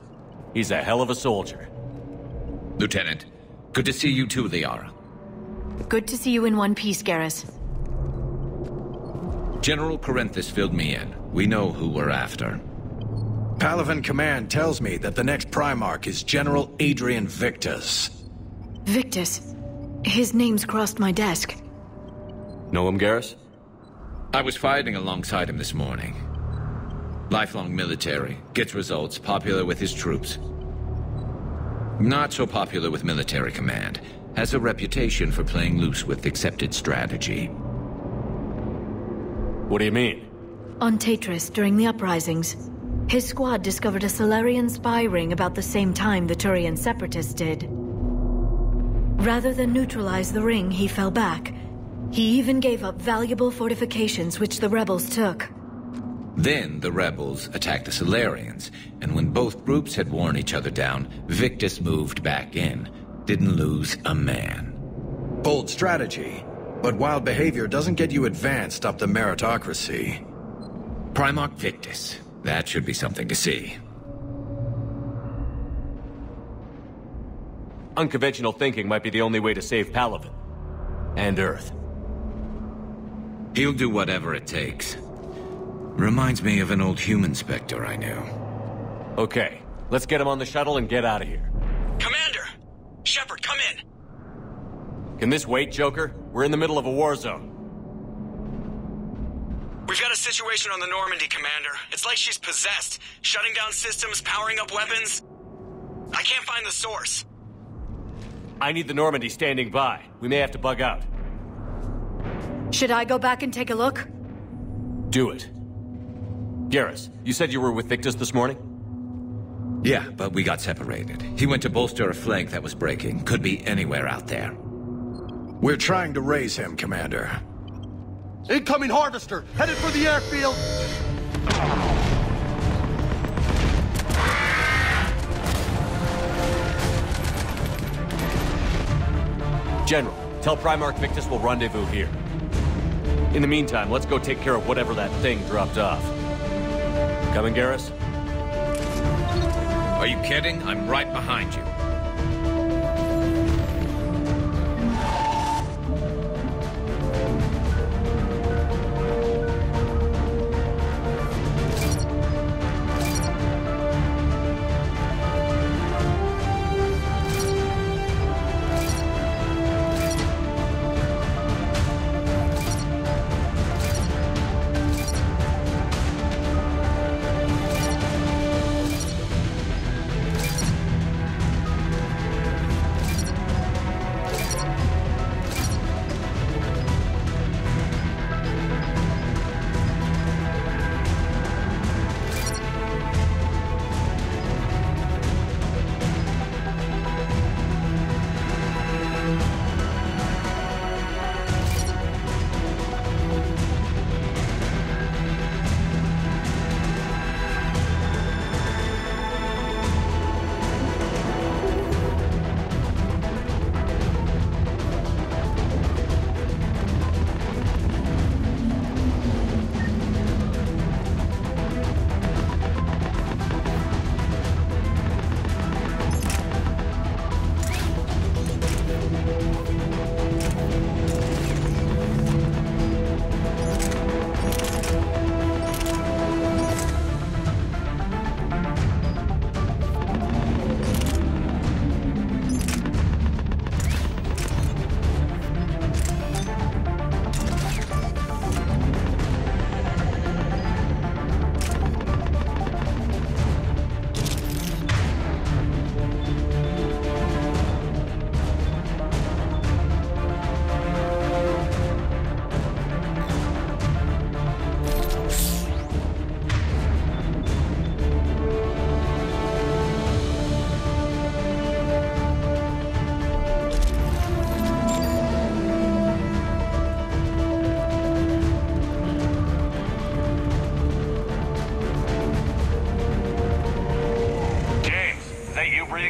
D: He's a hell of a soldier.
B: Lieutenant, good to see you too, Liara.
G: Good to see you in one piece, Garrus.
B: General Corinthus filled me in. We know who we're after.
W: Palaven Command tells me that the next Primarch is General Adrian Victus.
G: Victus? His name's crossed my desk.
D: Know him, Garrus?
B: I was fighting alongside him this morning. Lifelong military, gets results, popular with his troops. Not so popular with military command. Has a reputation for playing loose with accepted strategy.
D: What do you mean?
G: On Tatris, during the uprisings, his squad discovered a Solarian spy ring about the same time the Turian separatists did. Rather than neutralize the ring, he fell back. He even gave up valuable fortifications which the rebels took.
B: Then the rebels attacked the Solarians, and when both groups had worn each other down, Victus moved back in. Didn't lose a man.
W: Bold strategy, but wild behavior doesn't get you advanced up the meritocracy.
B: Primarch Victus. That should be something to see.
D: Unconventional thinking might be the only way to save Palaven. And Earth.
B: He'll do whatever it takes. Reminds me of an old human Spectre I knew.
D: Okay, let's get him on the shuttle and get out of here.
Q: Commander! Shepard, come in!
D: Can this wait, Joker? We're in the middle of a war zone.
Q: We've got a situation on the Normandy, Commander. It's like she's possessed. Shutting down systems, powering up weapons. I can't find the source.
D: I need the Normandy standing by. We may have to bug out.
S: Should I go back and take a look?
D: Do it. Garrus, you said you were with Victus this morning?
B: Yeah, but we got separated. He went to bolster a flank that was breaking. Could be anywhere out there.
W: We're trying to raise him, Commander.
N: Incoming Harvester! Headed for the airfield!
D: General, tell Primarch Victus we'll rendezvous here. In the meantime, let's go take care of whatever that thing dropped off. Coming, Garrus?
B: Are you kidding? I'm right behind you.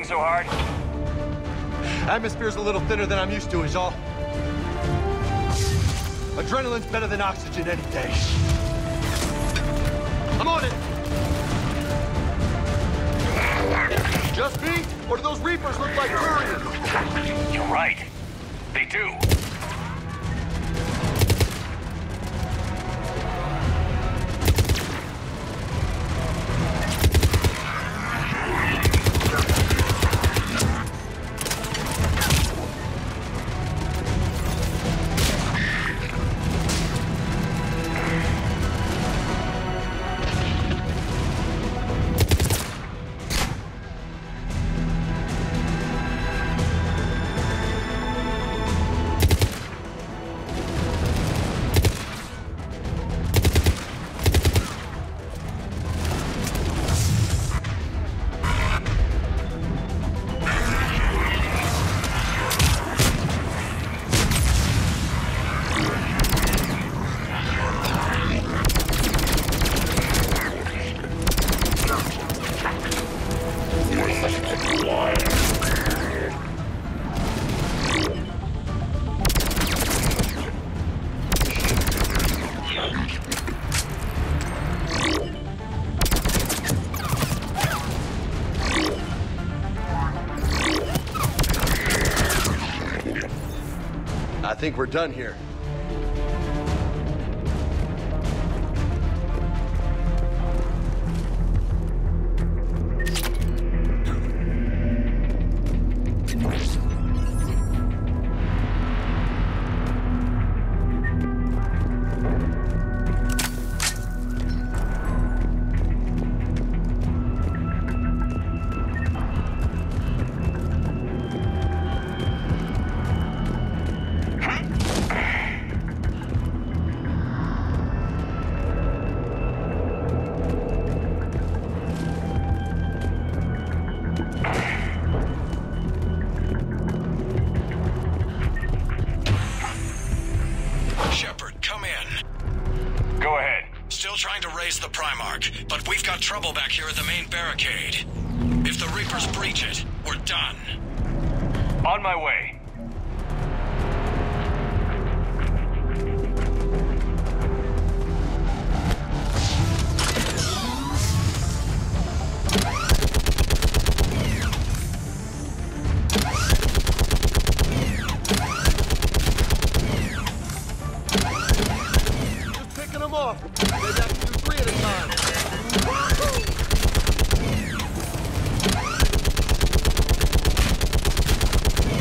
F: breathing so hard?
N: Atmosphere's a little thinner than I'm used to, is all. Adrenaline's better than oxygen any day. I'm on it! Just me? Or do those Reapers look like Turians?
F: You're right. They do.
N: I think we're done here.
Q: The Primarch, but we've got trouble back here at the main barricade. If the Reapers breach it, we're done.
F: On my way.
N: Just picking them off. Maybe I can do 3 at a time.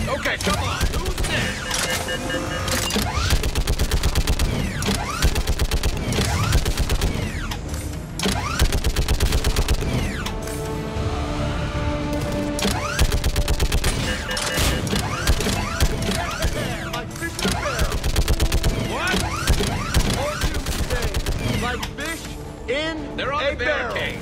B: Okay, come on. Who's next?
N: Like fish in a barrel.
B: What?
N: Or you say, like fish in
B: They're on
N: a
B: the barricade.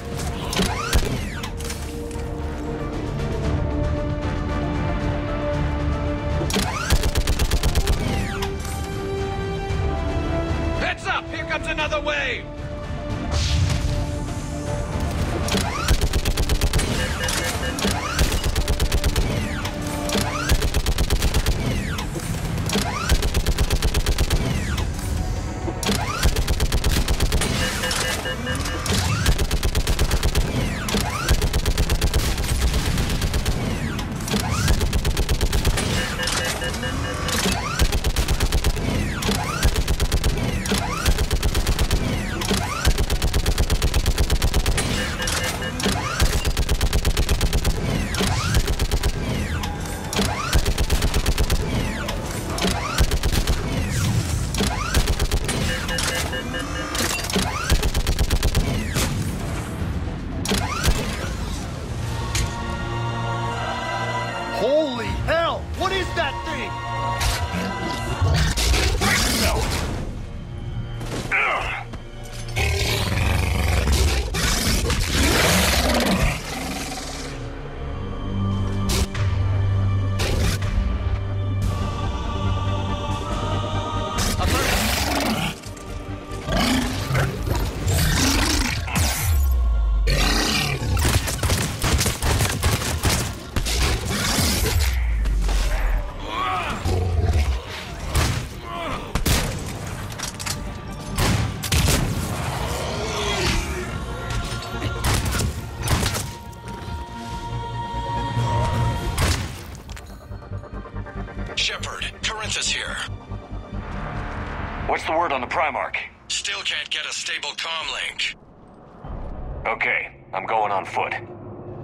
B: Heads up! Here comes another wave!
F: word on the Primarch?
Q: Still can't get a stable comm link.
F: Okay, I'm going on foot.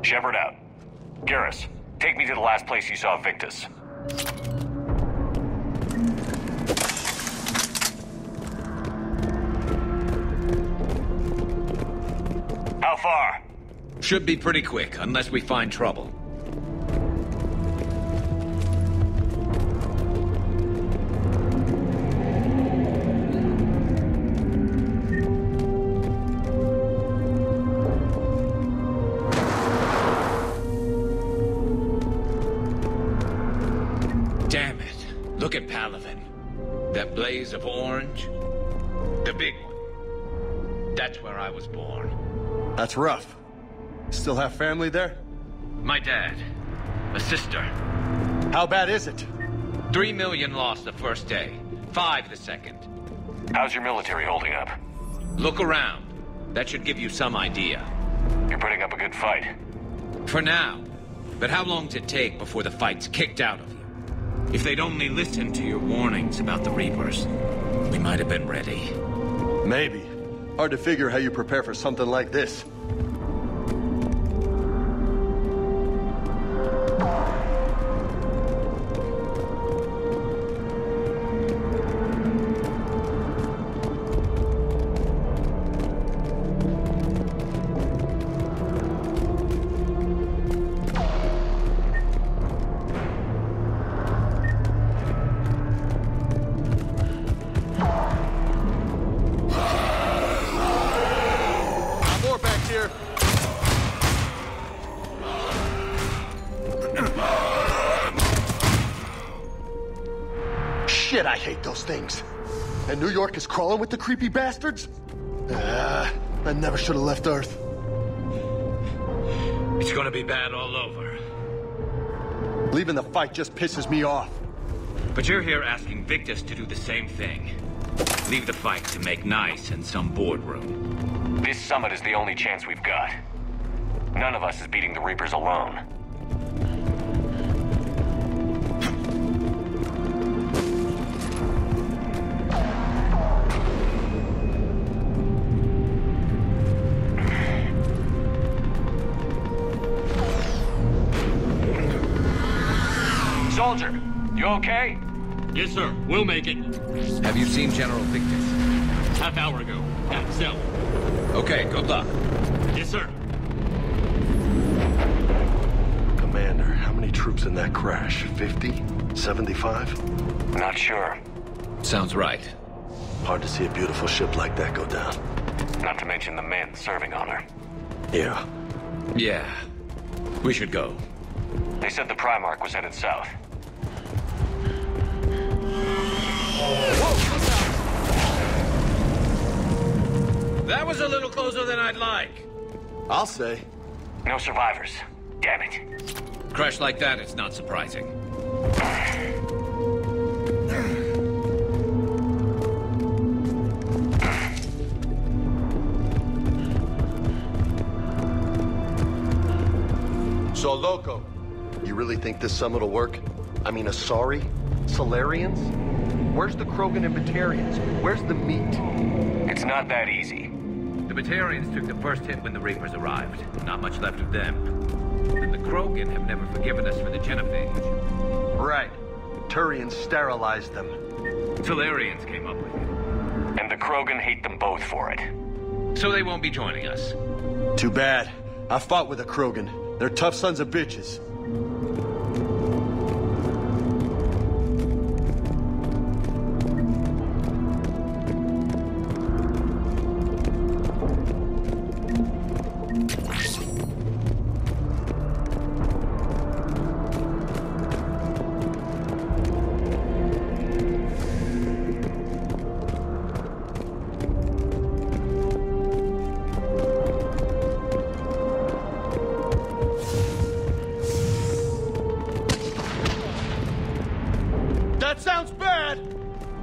F: Shepard out. Garrus, take me to the last place you saw Victus. How far?
B: Should be pretty quick, unless we find trouble. Damn it. Look at Palaven. That blaze of orange. The big one. That's where I was born.
N: That's rough. Still have family there?
B: My dad. A sister.
N: How bad is it?
B: 3 million lost the first day. 5 the second.
F: How's your military holding up?
B: Look around. That should give you some idea.
F: You're putting up a good fight.
B: For now. But how long does it take before the fight's kicked out of you? If they'd only listened to your warnings about the Reapers, we might have been ready.
N: Maybe. Hard to figure how you prepare for something like this. Shit, I hate those things. And New York is crawling with the creepy bastards? I never should have left Earth.
B: It's gonna be bad all over.
N: Leaving the fight just pisses me off.
B: But you're here asking Victus to do the same thing. Leave the fight to make nice in some boardroom.
F: This summit is the only chance we've got. None of us is beating the Reapers alone. Soldier, you okay?
D: Yes, sir. We'll make it.
B: Have you seen General Victus?
D: Half hour ago. At cell.
B: Okay, good luck.
D: Yes, sir.
N: Commander, how many troops in that crash? 50? 75?
F: Not sure.
B: Sounds right.
N: Hard to see a beautiful ship like that go down.
F: Not to mention the men serving on her.
N: Yeah.
B: Yeah. We should go.
F: They said the Primarch was headed south.
B: That was a little closer than I'd like.
N: I'll say.
F: No survivors. Damn it.
B: Crash like that, it's not surprising.
N: So, Loco, you really think this summit will work? I mean, Asari? Solarians? Where's the Krogan and Batarians? Where's the meat?
F: It's not that easy.
B: The Batarians took the first hit when the Reapers arrived. Not much left of them. And the Krogan have never forgiven us for the genophage.
N: Right. Turians sterilized them.
B: Solarians came up with it.
F: And the Krogan hate them both for it.
B: So they won't be joining us.
N: Too bad. I fought with a Krogan. They're tough sons of bitches.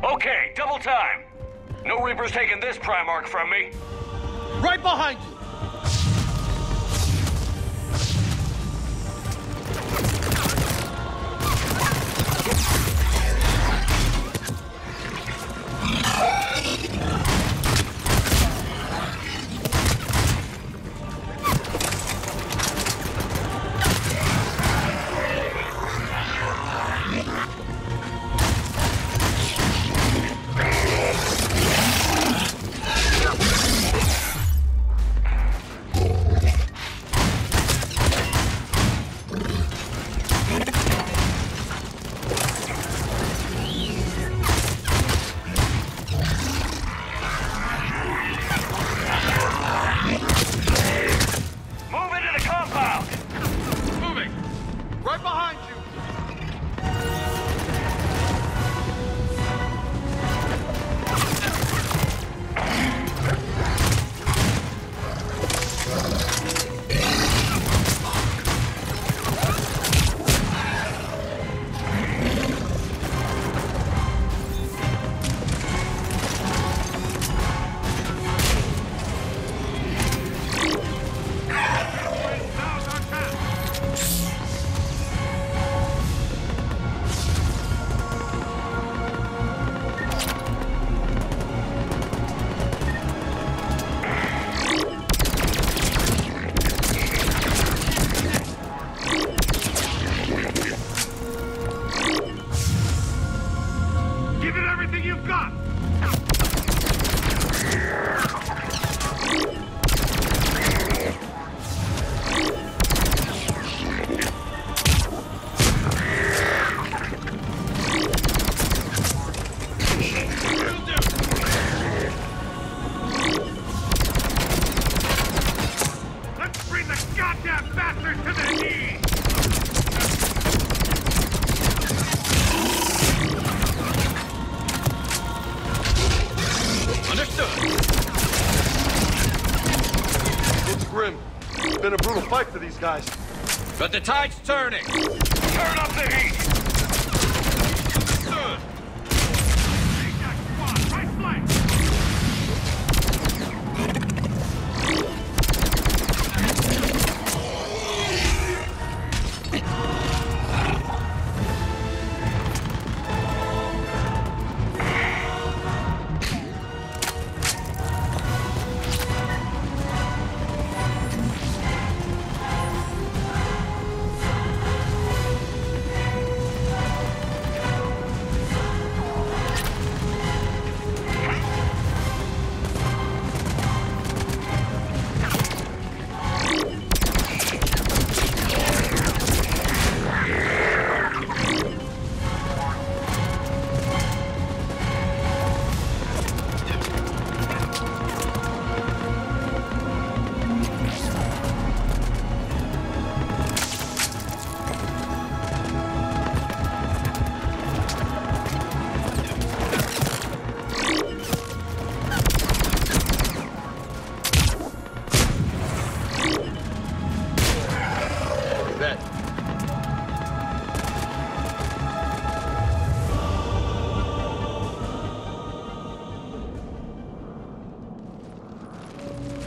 F: Okay, double time. No Reaper's taking this Primarch from me.
N: Right behind you!
M: have been a brutal fight for these guys.
B: But the tide's turning!
U: Turn up the heat!
O: Right flank!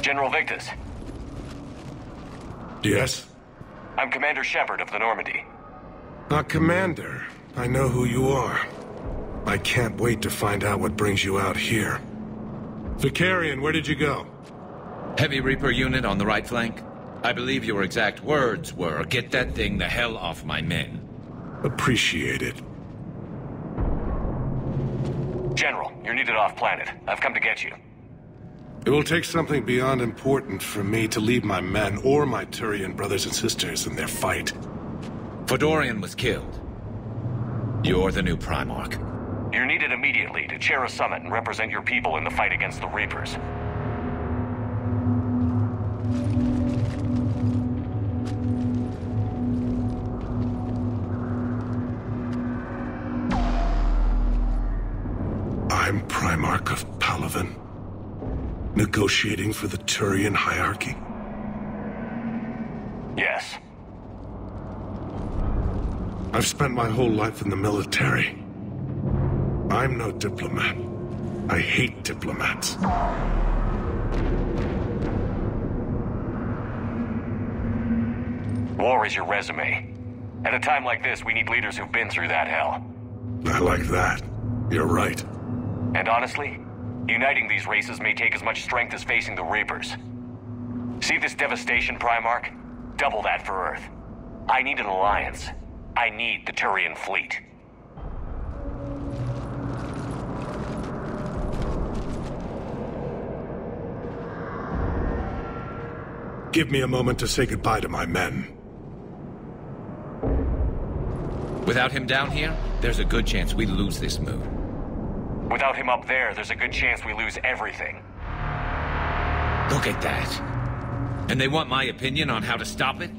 F: General Victus.
W: Yes?
F: I'm Commander Shepard of the Normandy.
W: Commander. I know who you are. I can't wait to find out what brings you out here. Vicarian, where did you go?
B: Heavy Reaper unit on the right flank. I believe your exact words were, "Get that thing the hell off my men."
W: Appreciated.
F: General, you're needed off-planet. I've come to get you.
W: It will take something beyond important for me to leave my men or my Turian brothers and sisters in their fight.
B: Fedorian was killed. You're the new Primarch.
F: You're needed immediately to chair a summit and represent your people in the fight against the Reapers.
W: I'm Primarch of Palaven. Negotiating for the Turian hierarchy?
F: Yes.
W: I've spent my whole life in the military. I'm no diplomat. I hate diplomats.
F: War is your resume. At a time like this, we need leaders who've been through that hell.
W: I like that. You're right.
F: And honestly, uniting these races may take as much strength as facing the Reapers. See this devastation, Primarch? Double that for Earth. I need an alliance. I need the Turian fleet.
W: Give me a moment to say goodbye to my men.
B: Without him down here, there's a good chance we lose this move.
F: Without him up there's a good chance we lose everything.
B: Look at that. And they want my opinion on how to stop it?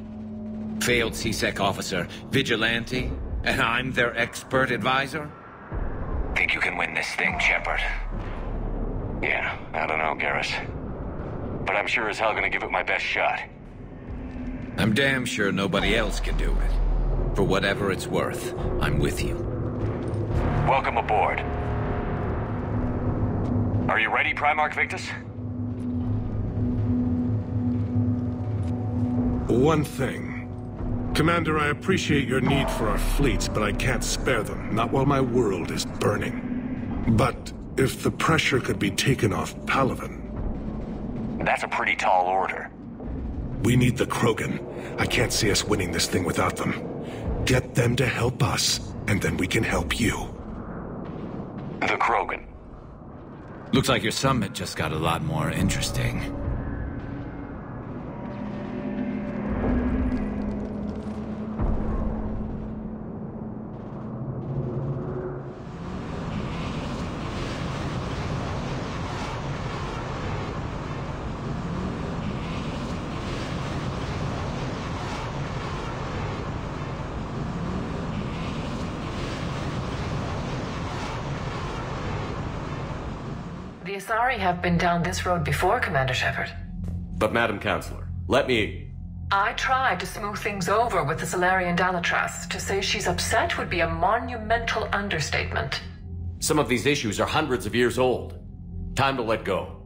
B: Failed CSEC officer, vigilante, and I'm their expert advisor?
F: Think you can win this thing, Shepard? Yeah, I don't know, Garrus. But I'm sure as hell gonna give it my best shot.
B: I'm damn sure nobody else can do it. For whatever it's worth, I'm with you.
F: Welcome aboard. Are you ready, Primarch Victus?
W: One thing. Commander, I appreciate your need for our fleets, but I can't spare them, not while my world is burning. But if the pressure could be taken off Palaven...
F: That's a pretty tall order.
W: We need the Krogan. I can't see us winning this thing without them. Get them to help us, and then we can help you.
F: The Krogan.
B: Looks like your summit just got a lot more interesting.
J: The Asari have been down this road before, Commander Shepard.
D: But Madam Counselor, let me...
J: I tried to smooth things over with the Salarian Dalatras. To say she's upset would be a monumental understatement.
D: Some of these issues are hundreds of years old. Time to let go.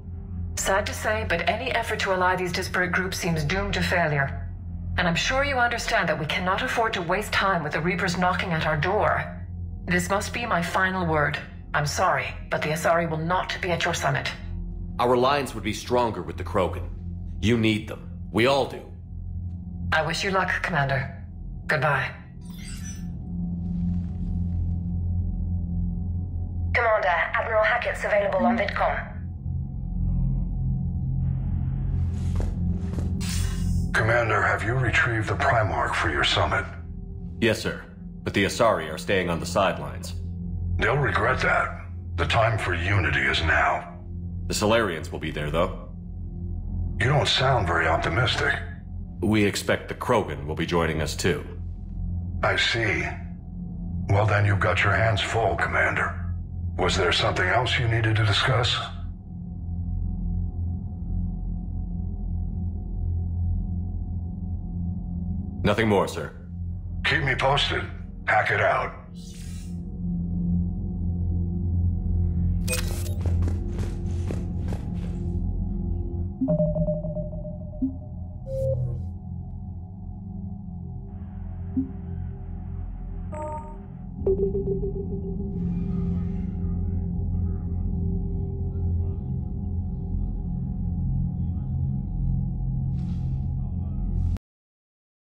J: Sad to say, but any effort to ally these disparate groups seems doomed to failure. And I'm sure you understand that we cannot afford to waste time with the Reapers knocking at our door. This must be my final word. I'm sorry, but the Asari will not be at your summit.
D: Our alliance would be stronger with the Krogan. You need them. We all do.
J: I wish you luck, Commander. Goodbye.
H: Commander, Admiral Hackett's available on VidCom.
U: Commander, have you retrieved the Primarch for your summit?
D: Yes, sir. But the Asari are staying on the sidelines.
U: They'll regret that. The time for unity is now.
D: The Solarians will be there, though.
U: You don't sound very optimistic.
D: We expect the Krogan will be joining us, too.
U: I see. Well, then you've got your hands full, Commander. Was there something else you needed to discuss?
D: Nothing more, sir.
U: Keep me posted. Hack it out.